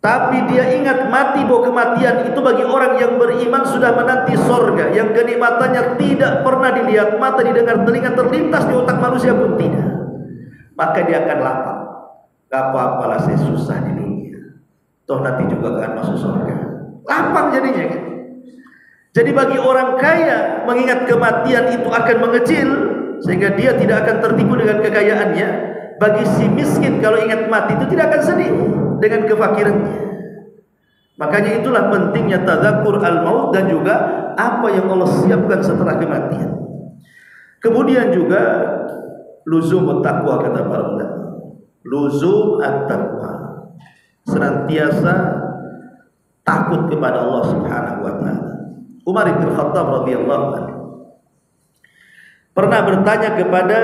Tapi dia ingat mati, bahwa kematian itu bagi orang yang beriman sudah menanti sorga, yang kenikmatannya tidak pernah dilihat mata, didengar telinga, terlintas di otak manusia pun tidak. Maka dia akan lapang. Gak apa-apalah saya susah di dunia, toh nanti juga akan masuk sorga. Lapang jadinya kan. Jadi bagi orang kaya mengingat kematian itu akan mengecil, sehingga dia tidak akan tertipu dengan kekayaannya. Bagi si miskin kalau ingat mati itu tidak akan sedih dengan kefakirannya. Makanya itulah pentingnya tadzakur al-maut dan juga apa yang Allah siapkan setelah kematian. Kemudian juga luzum at-taqwa, kata para ulama. Luzum at-taqwa, senantiasa takut kepada Allah Subhanahu wa taala. Umar bin Khattab radhiyallahu anhu pernah bertanya kepada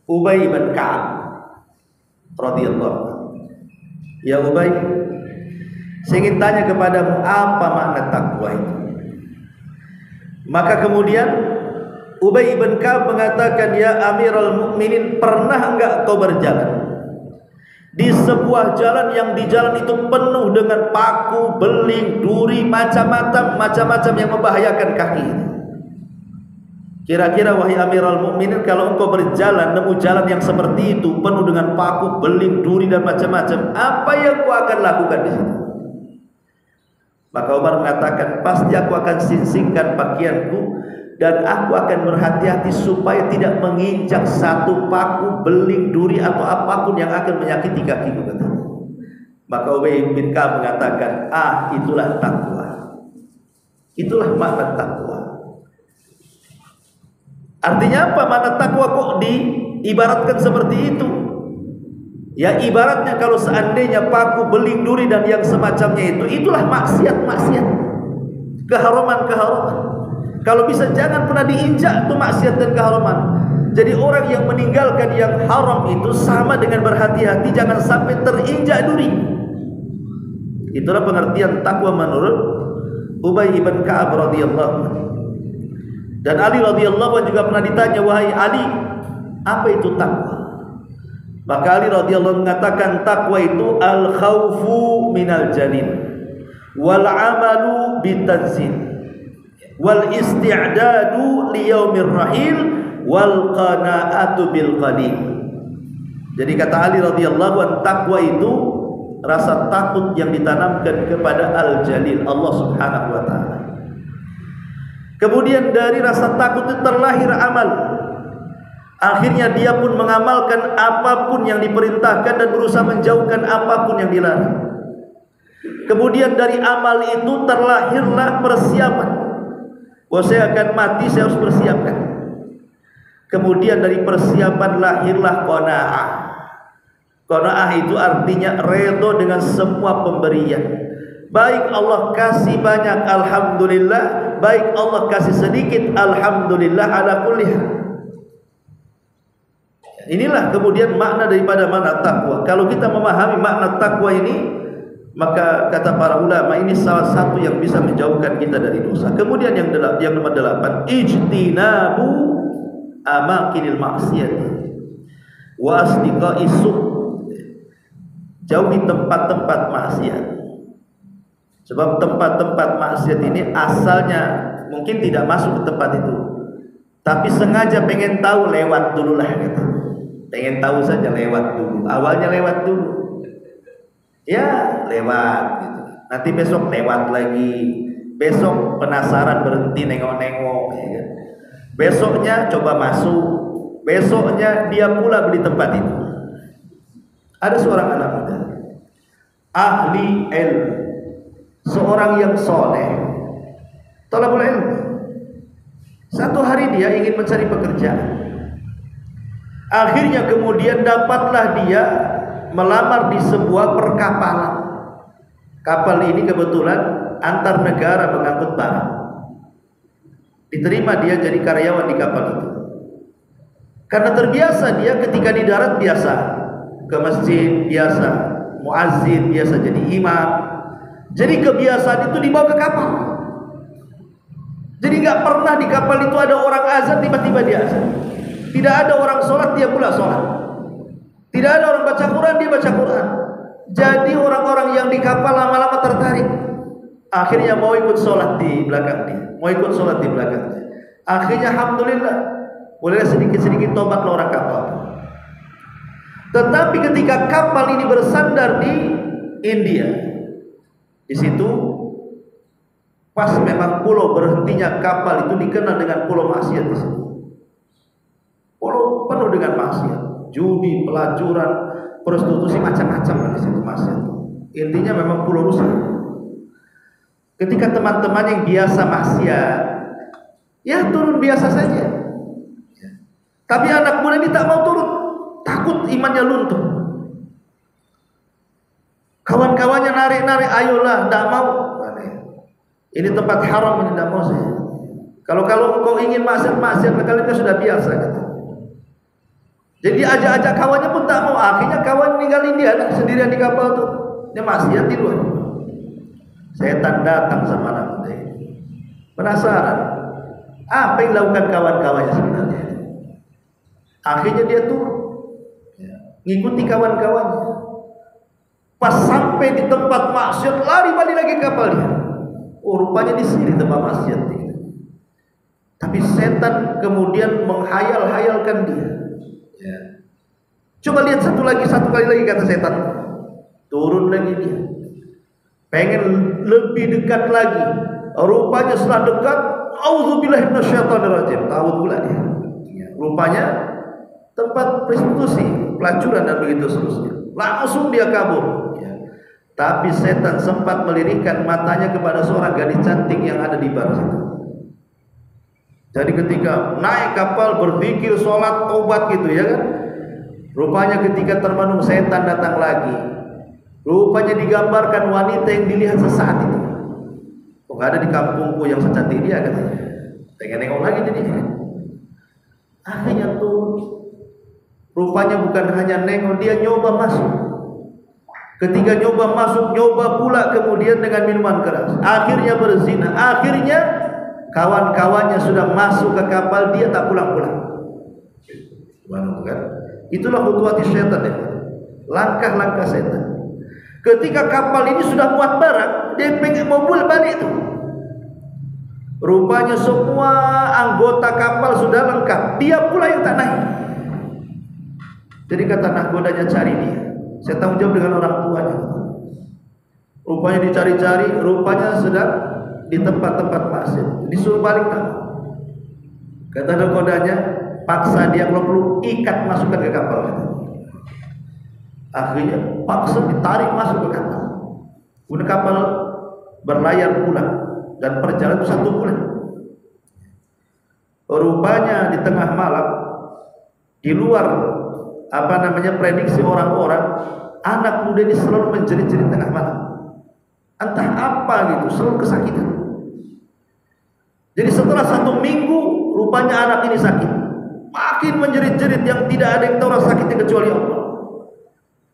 Ubay bin Ka'ab. radhiyallahu anhu, "Ya Ubay, saya ingin tanya kepadamu apa makna takwa itu?" Maka kemudian Ubay bin Ka'ab mengatakan, "Ya Amirul Mukminin, pernah enggak kau berjalan di sebuah jalan yang di jalan itu penuh dengan paku, beling, duri, macam-macam yang membahayakan kaki? Kira-kira wahai Amirul Mukminin, kalau engkau berjalan nemu jalan yang seperti itu penuh dengan paku, beling, duri dan macam-macam, apa yang kau akan lakukan di situ?" Maka Umar mengatakan, "Pasti aku akan sisingkan pakaianku dan aku akan berhati-hati supaya tidak menginjak satu paku, beling, duri atau apapun yang akan menyakiti kakiku." Maka Ubay bin Ka'ab mengatakan, itulah takwa. Itulah makna takwa. Artinya apa makna takwa kok diibaratkan seperti itu? Ya ibaratnya kalau seandainya paku, beling, duri dan yang semacamnya itulah maksiat, keharaman. Kalau bisa jangan pernah diinjak itu maksiat dan keharaman. Jadi orang yang meninggalkan yang haram itu sama dengan berhati-hati jangan sampai terinjak duri. Itulah pengertian takwa menurut Ubay bin Ka'ab radhiyallahu anhu. Dan Ali radhiyallahu anhu juga pernah ditanya, "Wahai Ali, apa itu takwa?" Maka Ali radhiyallahu mengatakan, takwa itu al-khawfu minal janin wal amalu bitanzil wal isti'dadu liyaumir rahil wal qana'atu bil qalil. Jadi kata Ali radhiyallahu anhu, takwa itu rasa takut yang ditanamkan kepada al-jalil, Allah Subhanahu wa taala. Kemudian dari rasa takut itu terlahir amal. Akhirnya dia pun mengamalkan apapun yang diperintahkan dan berusaha menjauhkan apapun yang dilarang. Kemudian dari amal itu terlahirlah persiapan. Saya akan mati, saya harus persiapkan. Kemudian dari persiapan lahirlah qanaah. Qanaah itu artinya redha dengan semua pemberian. Baik Allah kasih banyak, alhamdulillah. Baik Allah kasih sedikit, alhamdulillah ala kulli hal. Inilah kemudian makna daripada makna takwa. Kalau kita memahami makna takwa ini, maka kata para ulama ini salah satu yang bisa menjauhkan kita dari dosa. Kemudian yang nomor 8, ijtinabu amakinil maksiat wa asdiqai su'. Jauhi tempat-tempat maksiat. Sebab tempat-tempat maksiat ini asalnya mungkin tidak masuk ke tempat itu, tapi sengaja pengen tahu, lewat dululah gitu. Pengen tahu saja, lewat dulu. Awalnya lewat dulu, ya lewat gitu. Nanti besok lewat lagi. Besok penasaran berhenti nengok-nengok ya. Besoknya coba masuk. Besoknya dia pula beli tempat itu. Ada seorang anak muda, ahli ilmu, seorang yang soleh, thalabul ilmu. Satu hari dia ingin mencari pekerjaan. Akhirnya kemudian dapatlah dia melamar di sebuah perkapalan. Kapal ini kebetulan antar negara mengangkut barang. Diterima dia jadi karyawan di kapal itu. Karena terbiasa dia ketika di darat biasa ke masjid, biasa muazzin, biasa jadi imam. Jadi kebiasaan itu dibawa ke kapal. Jadi nggak pernah di kapal itu ada orang azan tiba-tiba dia azan. Tidak ada orang sholat, dia pula sholat. Tidak ada orang baca Quran, dia baca Quran. Jadi orang-orang yang di kapal lama-lama tertarik. Akhirnya mau ikut sholat di belakang dia, mau ikut sholat di belakang dia. Akhirnya alhamdulillah, mulai sedikit-sedikit tobat orang kapal. Tetapi ketika kapal ini bersandar di India, di situ pas memang pulau berhentinya kapal itu dikenal dengan pulau maksiat di situ. Pulau penuh dengan maksiat, judi, pelacuran, prostitusi, macam-macam di situ maksiat. Intinya memang pulau rusak. Ketika teman-teman yang biasa maksiat, ya turun biasa saja. Tapi anak muda ini tak mau turun, takut imannya luntur. Kawan-kawannya narik-narik, ayolah, tak mau. Ini tempat haram, ini tak mau saya. Kalau engkau ingin maksiat, kalian sudah biasa. Gitu. Jadi ajak-ajak kawannya pun tak mau. Akhirnya kawan ninggalin dia sendirian di kapal tuh. Dia maksiat di luar. Setan datang sama anak muda ini. Penasaran, apa yang dilakukan kawan-kawannya sebenarnya? Akhirnya dia turun, ngikuti kawan-kawannya. Pas sampai di tempat maksiat, lari balik lagi kapal dia. Oh, rupanya di sini tempat maksiat. Tapi setan kemudian menghayal-hayalkan dia. Coba lihat satu kali lagi kata setan. Turun lagi dia. Pengen lebih dekat lagi. Rupanya setelah dekat, auzubillahi minasyaitonirrajim. Tahu pula dia. Rupanya tempat prostitusi, pelacuran dan begitu seterusnya. Langsung dia kabur. Tapi setan sempat melirikkan matanya kepada seorang gadis cantik yang ada di bar situ. Jadi ketika naik kapal berzikir, sholat, tobat gitu ya kan. Rupanya ketika termenung setan datang lagi. Rupanya digambarkan wanita yang dilihat sesaat itu. Kok ada di kampungku yang secantik dia katanya. Pengen nengok lagi jadinya. Akhirnya tuh rupanya bukan hanya nengok, dia nyoba masuk. Ketika nyoba masuk, nyoba pula kemudian dengan minuman keras. Akhirnya berzina. Akhirnya kawan-kawannya sudah masuk ke kapal, dia tak pulang-pulang. Kan? Itulah khutuwati syaitan ya. Langkah-langkah setan. Ketika kapal ini sudah muat barang, dia pengen mau balik itu. Rupanya semua anggota kapal sudah lengkap, dia pula yang tak naik. Jadi kata nahkodanya, cari dia. Saya tanggung jawab dengan orang tuanya. Rupanya dicari-cari, rupanya sedang di tempat-tempat maksiat. Disuruh balik tak. Kata nahkodanya, paksa dia kalau perlu ikat masukkan ke kapal. Akhirnya paksa ditarik masuk ke kapal. Kemudian kapal berlayar pulang dan perjalanan itu 1 bulan. Rupanya di tengah malam, di luar prediksi orang-orang, anak muda ini selalu menjerit-jerit tengah malam. Entah apa gitu, selalu kesakitan. Jadi setelah 1 minggu, rupanya anak ini sakit. Makin menjerit-jerit yang tidak ada yang tahu rasa sakitnya kecuali Allah.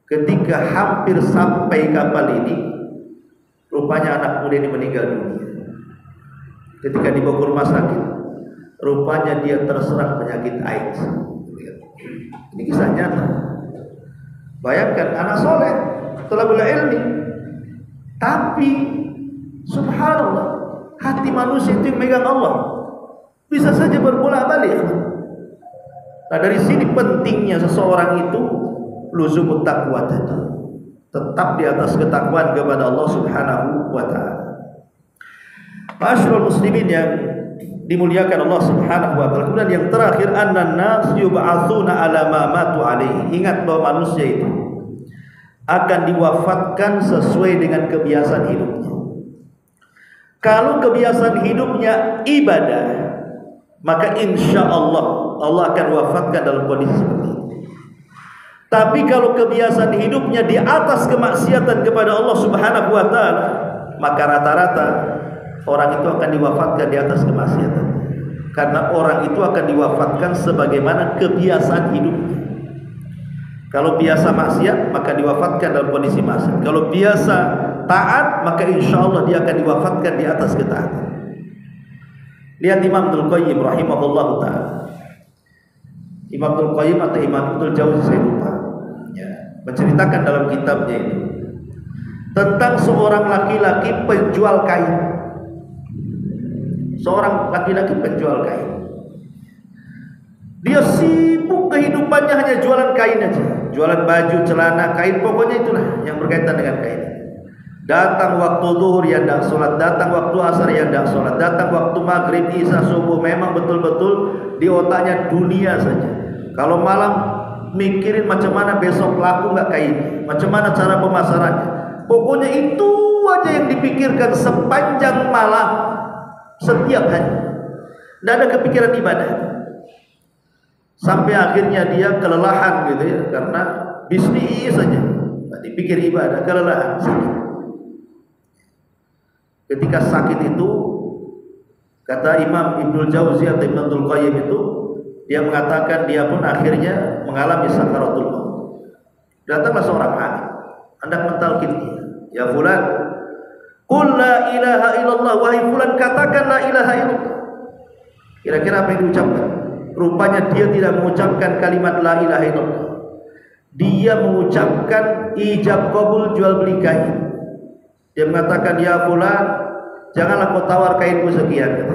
Ketika hampir sampai kapal ini, rupanya anak muda ini meninggal dunia. Ketika dibawa ke rumah sakit, rupanya dia terserang penyakit AIDS. Ini kisah nyata. Bayangkan anak soleh, thalabul ilmi, tapi subhanallah, hati manusia itu yang megang Allah, bisa saja berbolak-balik. Nah, dari sini pentingnya seseorang itu luzumut taqwa tadi, tetap di atas ketakwaan kepada Allah Subhanahu wa taala. Ma'asyiral muslimin yang dimuliakan Allah Subhanahu wa taala. Kemudian yang terakhir, annan nas yub'atsuna ala ma matu alaihi. Ingat bahwa manusia itu akan diwafatkan sesuai dengan kebiasaan hidupnya. Kalau kebiasaan hidupnya ibadah, maka insya Allah akan wafatkan dalam kondisi seperti itu. Tapi kalau kebiasaan hidupnya di atas kemaksiatan kepada Allah Subhanahu wa taala, maka rata-rata orang itu akan diwafatkan di atas kemaksiatan. Karena orang itu akan diwafatkan sebagaimana kebiasaan hidupnya. Kalau biasa maksiat, maka diwafatkan dalam kondisi maksiat. Kalau biasa taat, maka insya Allah dia akan diwafatkan di atas ketaatan. Lihat Imam Ibnul Qayyim rahimahullah ta'ala. Imam Ibnul Qayyim atau Imam Ibnul Jauzi, saya lupa ya, menceritakan dalam kitabnya itu tentang seorang laki-laki penjual kain. Seorang laki-laki penjual kain. Dia sibuk kehidupannya hanya jualan kain aja. Jualan baju, celana, kain, pokoknya itulah yang berkaitan dengan kain. Datang waktu zuhur ya ndak sholat, datang waktu asar ya ndak sholat, datang waktu maghrib, isya, subuh, memang betul-betul di otaknya dunia saja. Kalau malam mikirin macam mana besok laku nggak kain, macam mana cara pemasarannya. Pokoknya itu aja yang dipikirkan sepanjang malam, setiap hari. Tidak ada kepikiran ibadah. Sampai akhirnya dia kelelahan gitu ya, karena bisnis saja, nggak dipikir ibadah, kelelahan, sakit. Ketika sakit itu, kata Imam Ibnul Jauzi atau Ibnul Qayyim itu, Dia mengatakan dia pun akhirnya mengalami sakaratul maut. Datanglah seorang alim, hendak mentalkin dia. Ya fulan, qul la ilaha illallah, wahai fulan katakan la ilaha illallah. Kira-kira apa yang diucapkan? Rupanya dia tidak mengucapkan kalimat la ilaha illallah. Dia mengucapkan ijab qabul jual beli kain. Dia mengatakan, ya fulan, janganlah kau tawar kainku sekian,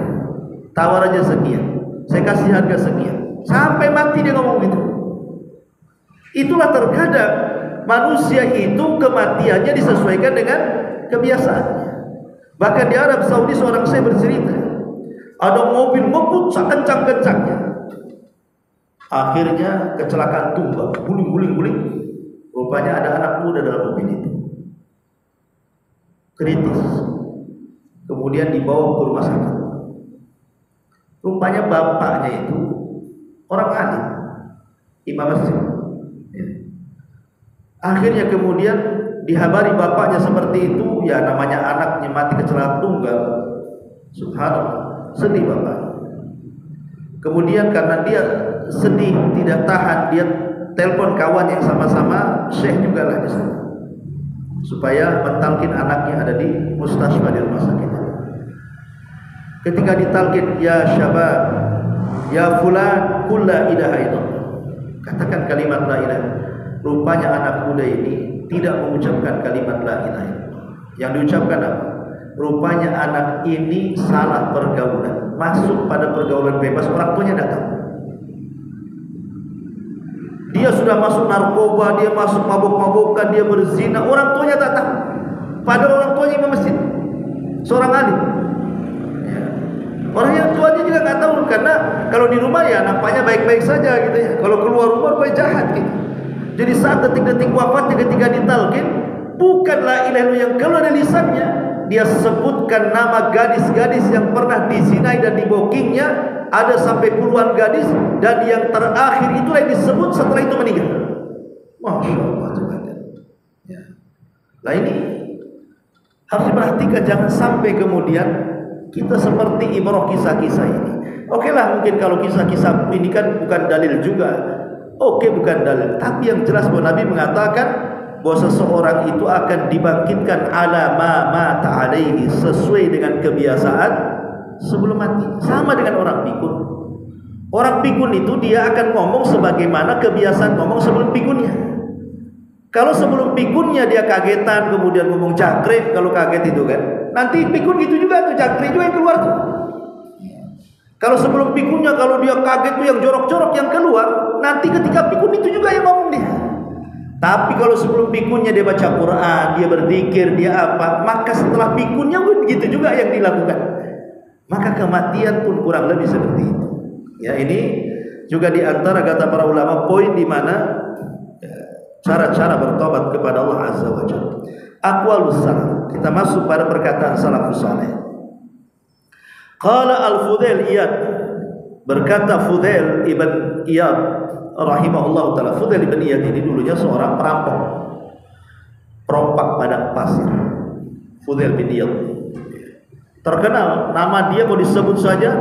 tawar aja sekian, saya kasih harga sekian. Sampai mati dia ngomong gitu. Itulah terkadang manusia itu kematiannya disesuaikan dengan kebiasaannya. Bahkan di Arab Saudi seorang saya bercerita, ada mobil ngebut sekencang-kencangnya, akhirnya kecelakaan tunggal, guling. Rupanya ada anak muda dalam mobil itu, kritis. Kemudian dibawa ke rumah sakit. Rupanya bapaknya itu orang alim, imam masjid. Akhirnya kemudian dihabari bapaknya seperti itu, ya namanya anaknya mati kecelakaan tunggal. Subhanallah, sedih bapak. Kemudian karena dia sedih, tidak tahan, dia telepon kawan yang sama-sama syekh juga lah di sana, supaya mentalkin anaknya ada di mustasfa di rumah sakit. Ketika ditalkin, ya syabab, ya fulan, qul la ilaha illallah, katakan kalimat la ilaha. Rupanya anak muda ini tidak mengucapkan kalimat la ilaha illallah. Yang diucapkan apa? Rupanya anak ini salah pergaulan, masuk pada pergaulan bebas, orang tuanya datang. Dia sudah masuk narkoba, dia masuk mabuk-mabukan, dia berzina, orang tuanya datang. Padahal orang tuanya imam masjid, seorang alim. Orang yang tuanya juga nggak tahu, karena kalau di rumah ya nampaknya baik-baik saja gitu ya. Kalau keluar rumah rupanya jahat gitu. Jadi saat detik-detik wafatnya ketika ditalkin, bukan la ilaha illallah yang keluar dari lisannya, dia sebutkan nama gadis-gadis yang pernah dizinai dan dibokingnya, ada sampai puluhan gadis, dan yang terakhir itulah yang disebut setelah itu meninggal. Masya Allah. Ya. Nah ini harus diperhatikan, jangan sampai kemudian kita seperti ibrah kisah-kisah ini. Oke lah, mungkin kalau kisah-kisah ini kan bukan dalil juga. Oke, bukan dalil. Tapi yang jelas bahwa Nabi mengatakan bahwa seseorang itu akan dibangkitkan ala ma mata alaihi, sesuai dengan kebiasaan sebelum mati. Sama dengan orang pikun. Orang pikun itu dia akan ngomong sebagaimana kebiasaan ngomong sebelum pikunnya. Kalau sebelum pikunnya dia kagetan, kemudian ngomong jangkrik, kalau kaget itu kan, nanti pikun gitu juga tuh, jangkrik juga yang keluar tuh. Kalau sebelum pikunnya, kalau dia kaget tuh yang jorok-jorok yang keluar, nanti ketika pikun itu juga yang ngomong dia. Tapi kalau sebelum pikunnya dia baca Quran, dia berzikir, dia apa, maka setelah pikunnya pun begitu juga yang dilakukan. Maka kematian pun kurang lebih seperti itu. Ya, ini juga di antara kata para ulama poin di mana cara-cara bertobat kepada Allah Azza wa Jalla. Aqwalus salaf. Kita masuk pada perkataan salafus saleh. Qala al-Fudail Iyad, berkata Fudail ibn Iyad rahimahullah taala. Fudail ibn Iyad ini dulunya seorang perampok, perompak padang pasir. Fudail bin Iyad terkenal, nama dia kalau disebut saja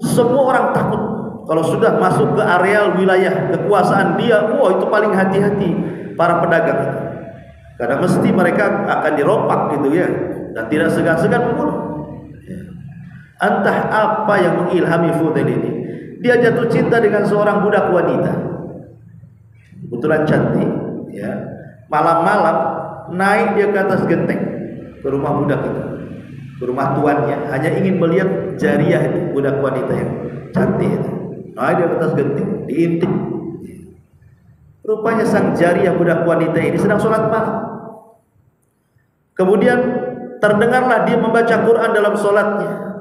semua orang takut. Kalau sudah masuk ke areal wilayah kekuasaan dia, wah itu paling hati-hati para pedagang itu. Karena mesti mereka akan dirompak gitu ya, dan tidak segan-segan membunuh. Entah apa yang mengilhami Fudail ini. Dia jatuh cinta dengan seorang budak wanita, kebetulan cantik ya. Malam-malam naik dia ke atas genteng ke rumah budak itu, ke rumah tuannya, hanya ingin melihat jariah itu, budak wanita yang cantik itu. Naik dia ke atas genteng, diintip. Rupanya sang jariah budak wanita ini sedang sholat malam. Kemudian terdengarlah dia membaca Quran dalam sholatnya.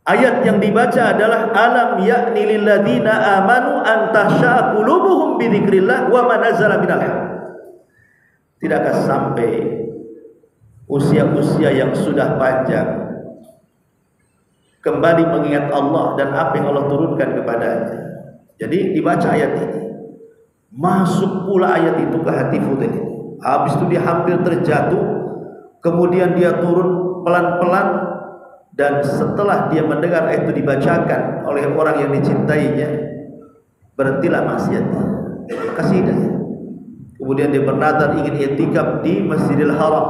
Ayat yang dibaca adalah alam ya'ni lil ladzina amanu an tahsha'a qulubuhum bi dzikrillah wa ma nazala minal haq. Tidakkah sampai usia-usia yang sudah panjang kembali mengingat Allah dan apa yang Allah turunkan kepadanya. Jadi dibaca ayat ini, masuk pula ayat itu ke hati Fudail ini. Habis itu dia hampir terjatuh, kemudian dia turun pelan-pelan. Dan setelah dia mendengar ayat itu dibacakan oleh orang yang dicintainya, berhentilah maksiatnya, kasih hidayah. Kemudian dia bernazar ingin i'tikaf di Masjidil Haram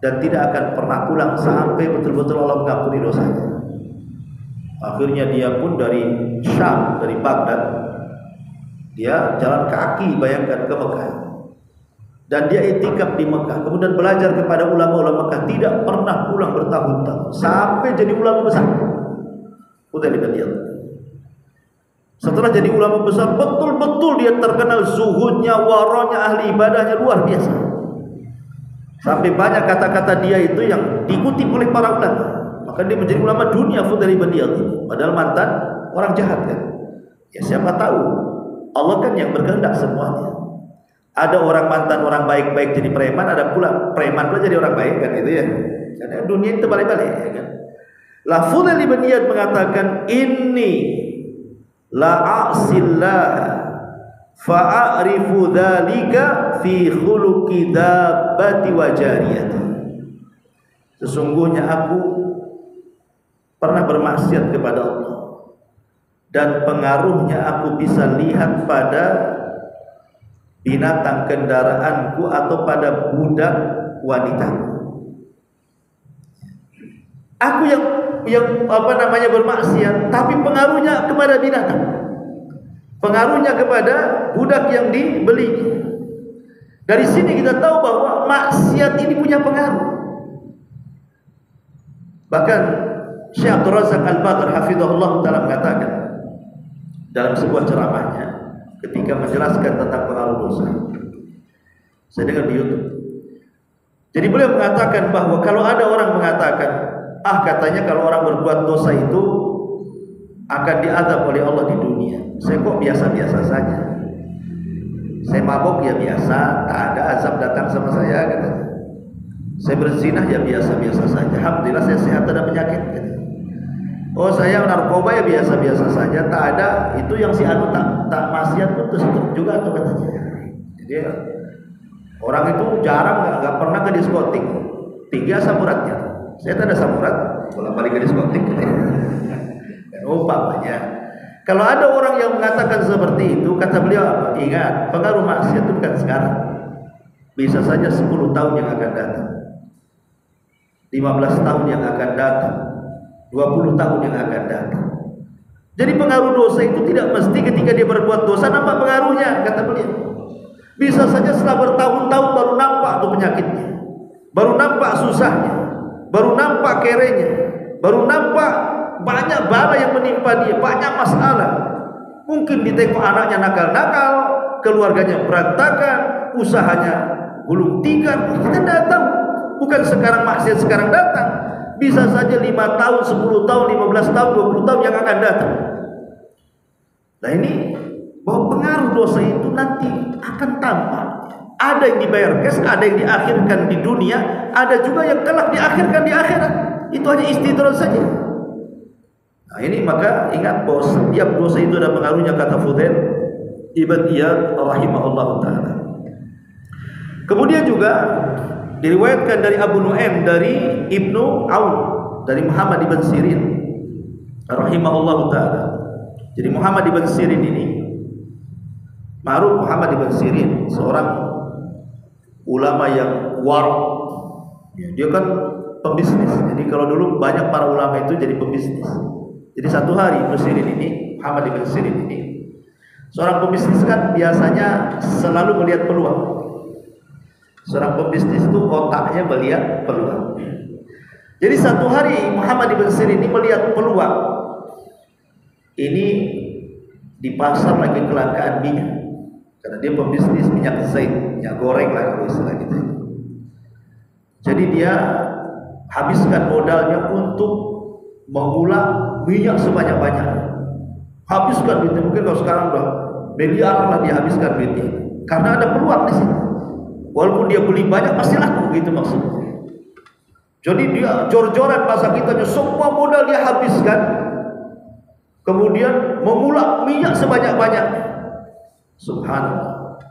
dan tidak akan pernah pulang sampai betul-betul Allah mengampuni dosanya. Akhirnya dia pun dari Syam, dari Baghdad, dia jalan kaki, bayangkan, ke Mekah. Dan dia i'tikaf di Mekah, kemudian belajar kepada ulama-ulama Mekah, tidak pernah pulang bertahun-tahun sampai jadi ulama besar. Udah dikatakan. Setelah jadi ulama besar, betul-betul dia terkenal zuhudnya, waronya, ahli ibadahnya luar biasa. Sampai banyak kata-kata dia itu yang diikuti oleh para ulama. Maka dia menjadi ulama dunia Fudail bin Iyad. Padahal mantan orang jahat kan. Ya siapa tahu, Allah kan yang berkehendak semuanya. Ada orang mantan orang baik-baik jadi preman, ada pula preman pula jadi orang baik kan, itu ya. Karena dunia itu balik-balik ya kan. La Fudail bin Iyad mengatakan, inni la a'sillah fa'arifu dzalika fi khuluqi dabbati wa jariyati. Sesungguhnya aku pernah bermaksiat kepada Allah dan pengaruhnya aku bisa lihat pada binatang kendaraanku atau pada budak wanita. Aku yang bermaksiat, tapi pengaruhnya kepada binatang, pengaruhnya kepada budak yang dibeli. Dari sini kita tahu bahwa maksiat ini punya pengaruh. Bahkan Syekh Abdul Razak Al-Badr hafizahullah ta'ala mengatakan dalam sebuah ceramahnya ketika menjelaskan tentang pengaruh dosa, saya dengar di YouTube. Jadi beliau mengatakan bahwa kalau ada orang mengatakan, katanya kalau orang berbuat dosa itu akan diazab oleh Allah di dunia. Saya kok biasa-biasa saja. Saya mabok ya biasa, tak ada azab datang sama saya katanya. Saya berzinah ya biasa-biasa saja. Alhamdulillah saya sehat, tak ada penyakit katanya. Oh saya narkoba ya biasa-biasa saja, tak ada itu yang si anu tak maksiat pun terus juga tuh katanya. Jadi orang itu jarang nggak pernah ke diskotik, tinggi asam uratnya. Saya tak ada samurat, bolak balik ke diskotik. Umpamanya, kalau ada orang yang mengatakan seperti itu, kata beliau apa? Ingat, pengaruh maksiat itu bukan sekarang. Bisa saja 10 tahun yang akan datang, 15 tahun yang akan datang, 20 tahun yang akan datang. Jadi pengaruh dosa itu tidak mesti ketika dia berbuat dosa nampak pengaruhnya, kata beliau. Bisa saja setelah bertahun-tahun baru nampak tuh penyakitnya, baru nampak susahnya, baru nampak kerenya, baru nampak banyak bala yang menimpa dia, banyak masalah. Mungkin ditengok anaknya nakal-nakal, keluarganya berantakan, usahanya gulung tikar. Kita tidak tahu. Bukan sekarang maksiat sekarang datang, bisa saja 5 tahun, 10 tahun, 15 tahun, 20 tahun yang akan datang. Nah ini bahwa pengaruh dosa itu nanti akan tampak. Ada yang dibayar cash, ada yang diakhirkan di dunia, ada juga yang kelak diakhirkan di akhirat. Itu hanya istidraj saja. Nah ini maka ingat bahwa setiap dosa itu ada pengaruhnya, kata Fudail ibn Iyad rahimahullah ta'ala. Kemudian juga diriwayatkan dari Abu Nu'aim dari Ibnu Aun dari Muhammad ibn Sirin rahimahullah ta'ala. Jadi Muhammad ibn Sirin ini ma'ruf, Muhammad ibn Sirin seorang ulama yang warok, dia kan pembisnis. Jadi kalau dulu banyak para ulama itu jadi pembisnis. Jadi satu hari Ibn Sirin ini, Muhammad ibn Sirin ini, seorang pembisnis kan biasanya selalu melihat peluang. Seorang pembisnis itu otaknya melihat peluang. Jadi satu hari Muhammad ibn Sirin ini melihat peluang. Ini di pasar lagi kelangkaan minyak. Karena dia pembisnis minyak zaid, minyak goreng lah kalau istilah kita. Jadi dia habiskan modalnya untuk mengulang minyak sebanyak-banyaknya. Habiskan duitnya, mungkin kalau sekarang udah miliar lah dia habiskan duitnya. Karena ada peluang di sini. Walaupun dia beli banyak pasti laku, gitu maksudnya. Jadi dia jor-joran masa kitanya, semua modal dia habiskan. Kemudian mengulang minyak sebanyak-banyaknya. Subhanallah.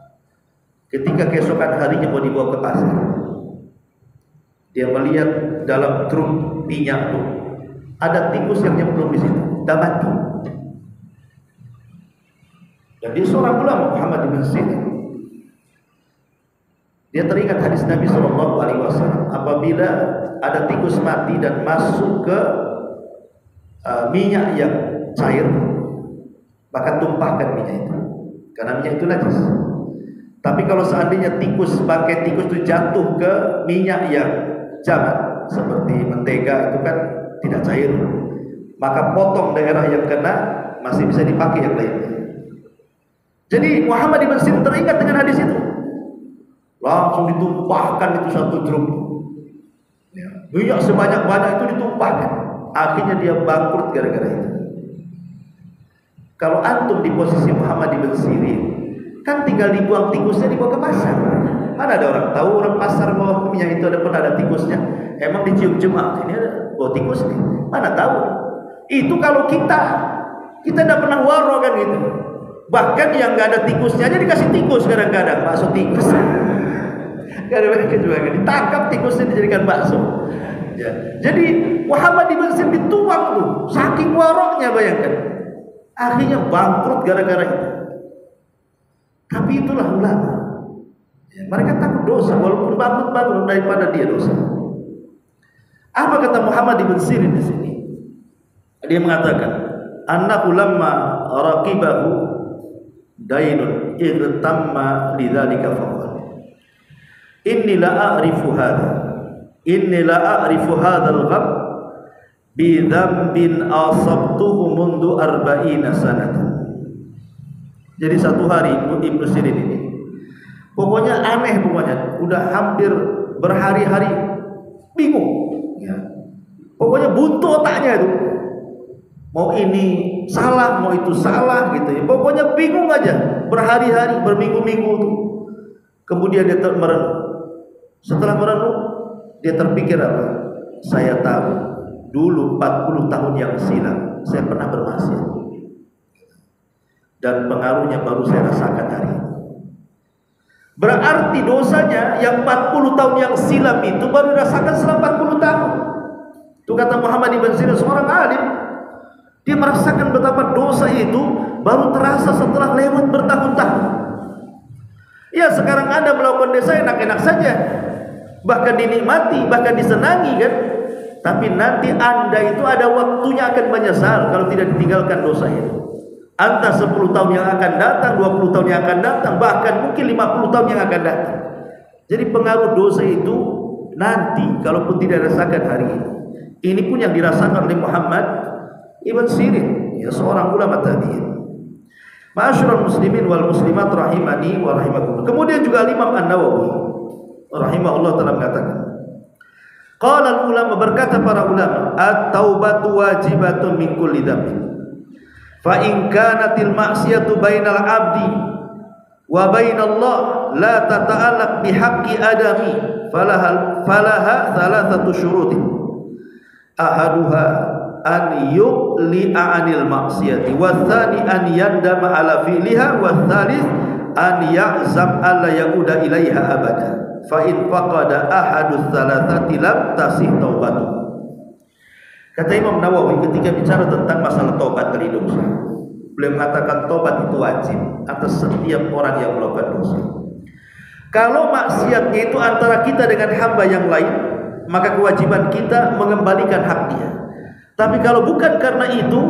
Ketika keesokan harinya mau dibawa ke pasar, dia melihat dalam truk minyak itu ada tikus yang nyemplung di situ, dah mati. Dan dia seorang ulama, Muhammad bin Sirin. Dia teringat hadis Nabi SAW, apabila ada tikus mati dan masuk ke minyak yang cair, maka tumpahkan minyak itu, karena minyak itu najis. Tapi kalau seandainya bangkai tikus itu jatuh ke minyak yang jamat seperti mentega, itu kan tidak cair, maka potong daerah yang kena, masih bisa dipakai yang lainnya. Jadi Muhammad bin Sirin teringat dengan hadis itu, langsung ditumpahkan itu satu drum, minyak sebanyak-banyak itu ditumpahkan. Akhirnya dia bangkrut gara-gara itu. Kalau antum di posisi Muhammad bin Sirin, kan tinggal dibuang tikusnya, dibawa ke pasar. Mana ada orang tahu orang pasar bawa minyak itu pernah ada tikusnya? Emang dicium-cium, ini ada bawa tikus nih. Mana tahu? Itu kalau kita tidak pernah waro kan gitu. Bahkan yang nggak ada tikusnya aja dikasih tikus kadang-kadang, bakso tikus. Kadang-kadang juga ditangkap tikusnya dijadikan bakso. Ya. Jadi Muhammad bin Sirin dituang tuh, saking waroknya, bayangkan. Akhirnya bangkrut gara-gara itu. Tapi itulah ulama. Ya, mereka takut dosa, walaupun bangkrut daripada dia dosa. Apa kata Muhammad bin Sirin di sini? Dia mengatakan, annahu lamma raqibahu dainun irtamma lidzalika faqala inni la a'rifu hadzal gham bi dzambin asabtuhu mundu 40 sanatan. Jadi satu hari Ibnu Sirin ini pokoknya aneh, pokoknya udah hampir berhari-hari bingung ya. Pokoknya buntu otaknya itu, mau ini salah, mau itu salah gitu ya. Pokoknya bingung aja, berhari-hari, berminggu-minggu tuh. Kemudian dia merenung. Setelah merenung, dia terpikir apa? Saya tahu dulu 40 tahun yang silam saya pernah bermaksiat, dan pengaruhnya baru saya rasakan hari ini. Berarti dosanya yang 40 tahun yang silam itu baru dirasakan setelah 40 tahun. Itu kata Muhammad bin Sirin, seorang alim. Dia merasakan betapa dosa itu baru terasa setelah lewat bertahun-tahun. Ya, sekarang Anda melakukan dosa enak-enak saja, bahkan dinikmati, bahkan disenangi kan. Tapi nanti Anda itu ada waktunya akan menyesal kalau tidak ditinggalkan dosa itu. Entah 10 tahun yang akan datang, 20 tahun yang akan datang, bahkan mungkin 50 tahun yang akan datang. Jadi pengaruh dosa itu nanti kalaupun tidak dirasakan hari ini. Ini pun yang dirasakan oleh Muhammad ibn Sirin, ya, seorang ulama tabi'in. Ma'asyiral muslimin wal muslimat rahimani wa rahimakumullah. Kemudian juga Imam An-Nawawi rahimahullah taala mengatakan, qala ulama, berkata para ulama, at-taubatu wajibatun min kulli dzambin. Fa in kanatil ma'siyatu bainal 'abdi wa bainallah la tata'allaq bihaqqi adami falaha thalathatu syurutin. Ahaduha an yuqli'a 'anil ma'siyati wa tsani an yandama 'ala fi'liha wa tsalits an ya'zam alla yauda ilaiha abada. Fa in faqada ahadus tsalatsati lam tasih taubatu. Kata Imam Nawawi ketika bicara tentang masalah taubat dari dosa, beliau mengatakan taubat itu wajib atas setiap orang yang melakukan dosa. Kalau maksiatnya itu antara kita dengan hamba yang lain, maka kewajiban kita mengembalikan hak dia. Tapi kalau bukan karena itu,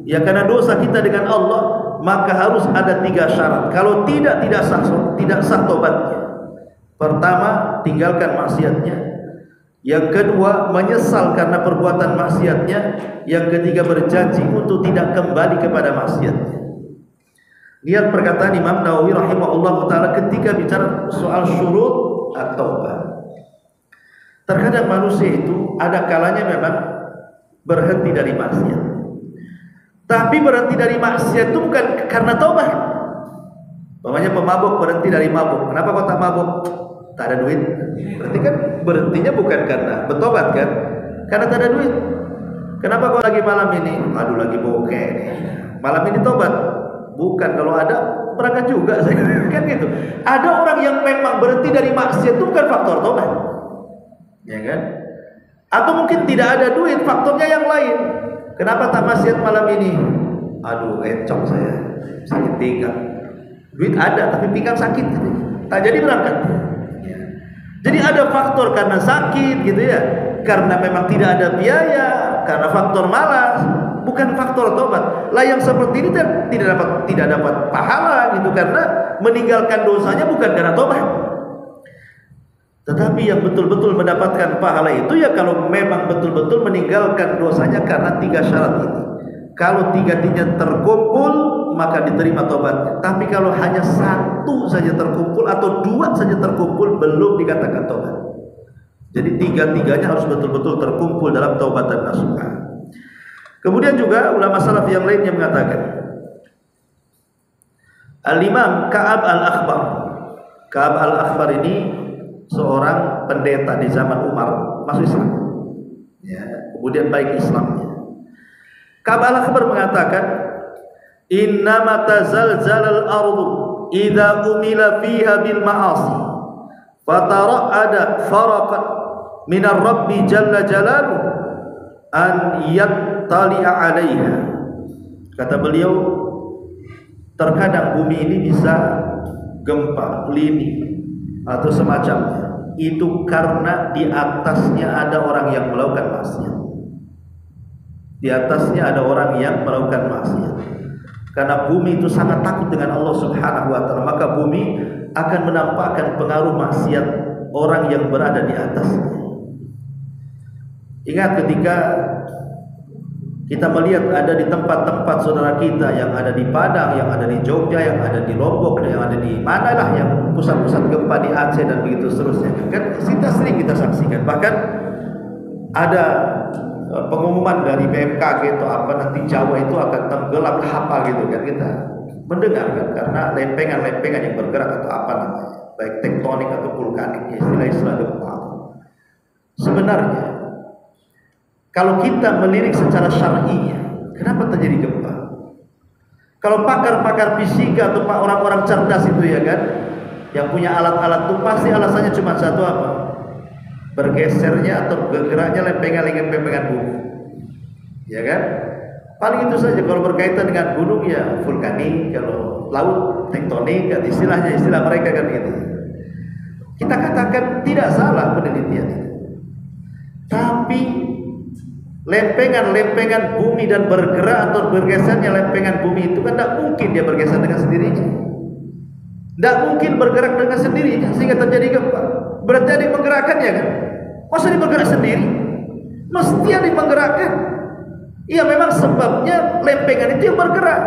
ya karena dosa kita dengan Allah, maka harus ada 3 syarat. Kalau tidak sah taubatnya. Pertama, tinggalkan maksiatnya. Yang kedua, menyesal karena perbuatan maksiatnya. Yang ketiga, berjanji untuk tidak kembali kepada maksiatnya. Lihat perkataan Imam Nawawi rahimahullah ta'ala ketika bicara soal syurut at-taubah. Terkadang manusia itu ada kalanya memang berhenti dari maksiat. Tapi berhenti dari maksiat itu bukan karena taubat. Umpamanya pemabuk berhenti dari mabuk. Kenapa kau tak mabuk? Tak ada duit. Berarti kan berhentinya bukan karena bertobat kan? Karena tak ada duit. Kenapa kau lagi malam ini? Aduh, lagi bokeh nih. Malam ini tobat? Bukan, kalau ada berangkat juga saya. Kan gitu. Ada orang yang memang berhenti dari maksiat itu bukan faktor tobat. Ya kan? Atau mungkin tidak ada duit, faktornya yang lain. Kenapa tak maksiat malam ini? Aduh, encok saya. sakit pinggang. Duit ada tapi pinggang sakit gitu. Tak jadi berangkat. Ya. Jadi ada faktor karena sakit gitu ya, karena memang tidak ada biaya, karena faktor malas, bukan faktor tobat. Lah yang seperti ini tidak dapat pahala gitu karena meninggalkan dosanya bukan karena tobat. Tetapi yang betul-betul mendapatkan pahala itu ya kalau memang betul-betul meninggalkan dosanya karena 3 syarat ini. Kalau 3-tiganya terkumpul maka diterima tobatnya. Tapi kalau hanya 1 saja terkumpul atau 2 saja terkumpul belum dikatakan tobat. Jadi 3-tiganya harus betul-betul terkumpul dalam taubatan nasuha. Kemudian juga ulama salaf yang lainnya mengatakan, Al-Imam Ka'ab Al-Akhbar. Ka'ab Al-Akhbar ini seorang pendeta di zaman Umar masuk Islam. Ya, kemudian baik Islamnya. Ka'ab Al-Akhbar mengatakan, "Innama tazalzalal ardu idza umila fiha bil ma'asi fatara'ada faraqan minar rabbi jalla jalaluhu an yattali'a 'alaiha." Kata beliau, terkadang bumi ini bisa gempa, lini atau semacamnya. Itu karena di atasnya ada orang yang melakukan maksiat. Di atasnya ada orang yang melakukan maksiat. Karena bumi itu sangat takut dengan Allah Subhanahu wa taala, maka bumi akan menampakkan pengaruh maksiat orang yang berada di atasnya. Ingat ketika kita melihat ada di tempat-tempat saudara kita yang ada di Padang, yang ada di Jogja, yang ada di Lombok, yang ada di manalah yang pusat-pusat gempa di Aceh dan begitu seterusnya. Kan kita sering kita saksikan. Bahkan ada pengumuman dari BMKG atau apa nanti Jawa itu akan tenggelam apa gitu kan, kita mendengar kan, karena lempengan-lempengan yang bergerak atau apa namanya, baik tektonik atau vulkanik, istilah-istilah gempa. Sebenarnya kalau kita melirik secara syar'inya, kenapa terjadi gempa? Kalau pakar-pakar fisika atau orang-orang cerdas itu ya kan, yang punya alat-alat itu pasti alasannya cuma satu apa? Bergesernya atau bergeraknya lempengan-lempengan bumi. Ya kan? Paling itu saja. Kalau berkaitan dengan gunung ya vulkanik, kalau laut tektonik, kan istilah mereka kan gitu. Kita katakan tidak salah penelitian itu. Tapi lempengan-lempengan bumi dan bergerak atau bergesernya lempengan bumi itu kan tidak mungkin dia bergeser dengan sendirinya. Tidak mungkin bergerak dengan sendirinya sehingga terjadi gempa. Berarti ada yang menggerakkannya kan? Masa dia bergerak sendiri? Mesti ada yang menggerakkan. Iya memang sebabnya lempengan itu yang bergerak.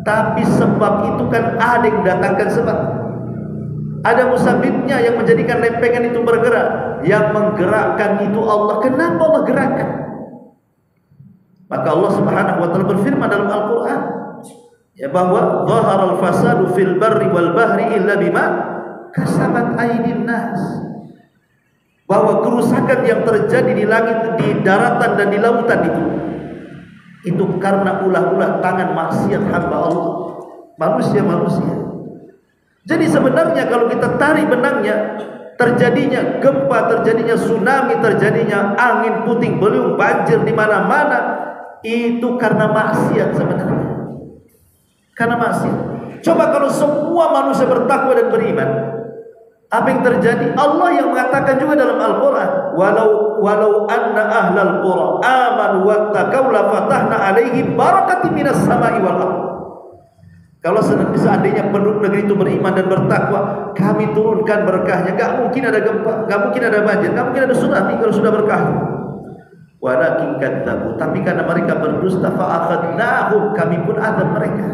Tapi sebab itu kan ada yang datangkan sebab. Ada musabibnya yang menjadikan lempengan itu bergerak. Yang menggerakkan itu Allah. Kenapa Allah gerakkan? Maka Allah Subhanahu wa taala berfirman dalam Al-Qur'an ya bahwa zaharal fasadu fil barri wal bahri illa bima kasabat aydin nas. Bahwa kerusakan yang terjadi di langit, di daratan dan di lautan itu karena ulah-ulah tangan maksiat hamba Allah, manusia-manusia. Jadi sebenarnya kalau kita tarik benangnya, terjadinya gempa, terjadinya tsunami, terjadinya angin puting beliung, banjir di mana-mana, itu karena maksiat sebenarnya. Karena maksiat. Coba kalau semua manusia bertakwa dan beriman, apa yang terjadi? Allah yang mengatakan juga dalam Al-Quran, walau anna ahlal qura amanu wattaqaw la fatahna alaihim barakatin minas sama'i wal ardh. Kalau seandainya penduduk negeri itu beriman dan bertakwa, kami turunkan berkahnya. Gak mungkin ada gempa, gak mungkin ada banjir, gak mungkin ada tsunami kalau sudah berkah. Walakin kadzabu, tapi karena mereka berdusta fa'akhadnahum, kami pun azab mereka.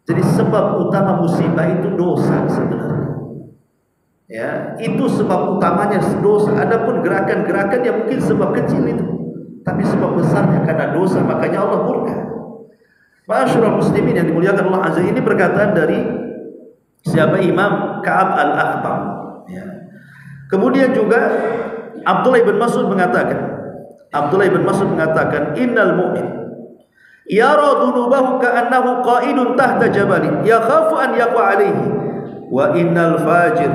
Jadi sebab utama musibah itu dosa sebenarnya. Ya, itu sebab utamanya dosa. Adapun gerakan-gerakan yang mungkin sebab kecil itu, tapi sebab besarnya karena dosa, makanya Allah murka. Ma'asyiral muslimin yang dimuliakan Allah Azza, ini perkataan dari siapa? Imam Ka'ab Al-Akhbar. Ya. Kemudian juga Abdullah bin Mas'ud mengatakan, innal mu'min yara dhunubahu ka'annahu qa'idun tahta jabalin yakhafu an yaqa alayhi wa innal fajir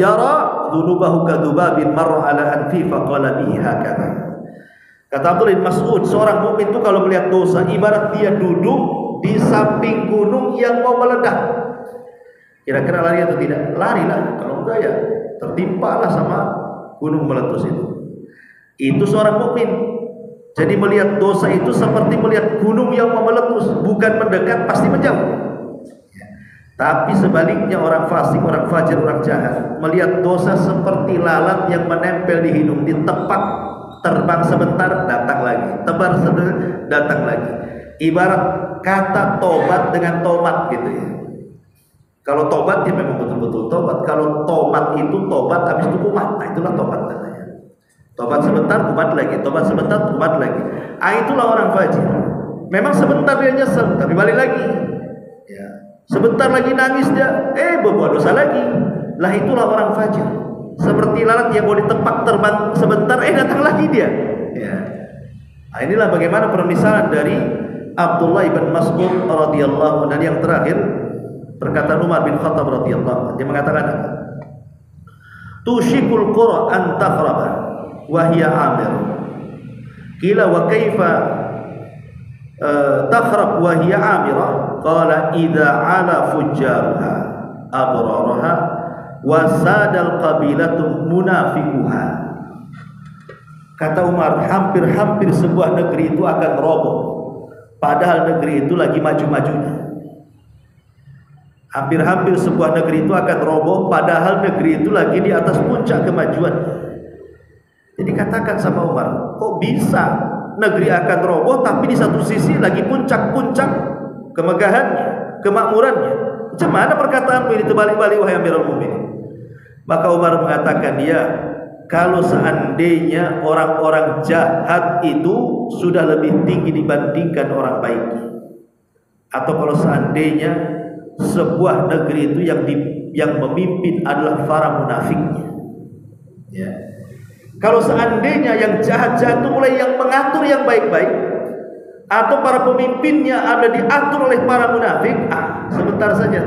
yara dhunubahu kadubabin marra ala anfi faqala bihi hakadha. Kata Abdullah bin Mas'ud, seorang mukmin itu kalau melihat dosa ibarat dia duduk di samping gunung yang mau meledak. Kira-kira lari atau tidak? Larilah. Kalau enggak ya tertimpalah sama gunung meletus itu. Itu seorang mukmin. Jadi melihat dosa itu seperti melihat gunung yang mau meletus, bukan mendekat, pasti menjauh. Tapi sebaliknya orang fasik, orang fajir, orang jahat melihat dosa seperti lalat yang menempel di hidung, ditepak, terbang sebentar, datang lagi, tebar sebentar, datang lagi. Ibarat kata tobat dengan tomat gitu ya. Kalau tobat ya memang betul-betul tobat. Kalau tomat itu tobat habis itu kumat, nah itulah tobat namanya. Tobat sebentar, kumat lagi. Tobat sebentar, kumat lagi. Itulah orang fajir. Memang sebentar dia nyesel, tapi balik lagi. Ya. Sebentar lagi nangis dia, berbuat dosa lagi. Lah itulah orang fajir. Seperti lalat yang mau ditepak terbang sebentar, datang lagi dia. Ya. Nah, inilah bagaimana permisalan dari Abdullah bin Mas'ud radhiyallahu anhu. Dan yang terakhir perkataan Umar bin Khattab radhiyallahu anhu, dia mengatakan, tushikul qura an taqraba wa hiya amir. Qila wa kaifa takhrab wa hiya amira? Qala idza ala fujjarha abraraha wa sadal qabilatu munafiquha. Kata Umar, hampir-hampir sebuah negeri itu akan roboh padahal negeri itu lagi maju-majunya. Hampir-hampir sebuah negeri itu akan roboh padahal negeri itu lagi di atas puncak kemajuan. Jadi katakan sama Umar, kok bisa negeri akan roboh tapi di satu sisi lagi puncak-puncak kemegahannya, kemakmurannya? Macam mana perkataanmu ini terbalik-balik wahai Amirul Mukminin? Maka Umar mengatakan, ya, kalau seandainya orang-orang jahat itu sudah lebih tinggi dibandingkan orang baik, atau kalau seandainya sebuah negeri itu yang memimpin adalah para munafiknya, ya. Kalau seandainya yang jahat-jahat itu mulai yang mengatur yang baik-baik, atau para pemimpinnya ada diatur oleh para munafik, sebentar saja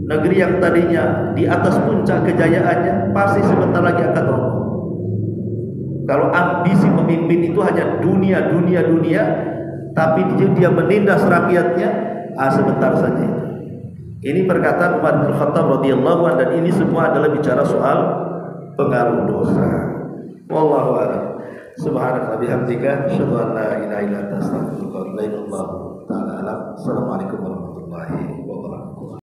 negeri yang tadinya di atas puncak kejayaannya pasti sebentar lagi akan roboh. Kalau ambisi pemimpin itu hanya dunia, tapi dia menindas rakyatnya, sebentar saja. Ini perkataan Umar bin Khattab radhiyallahu anhu, dan ini semua adalah bicara soal pengaruh dosa. Wallahu a'lam. Subhanaka bihamdika asyhadu an la ilaha illa anta astaghfiruka wa atubu ilaik. Assalamualaikum warahmatullahi wabarakatuh.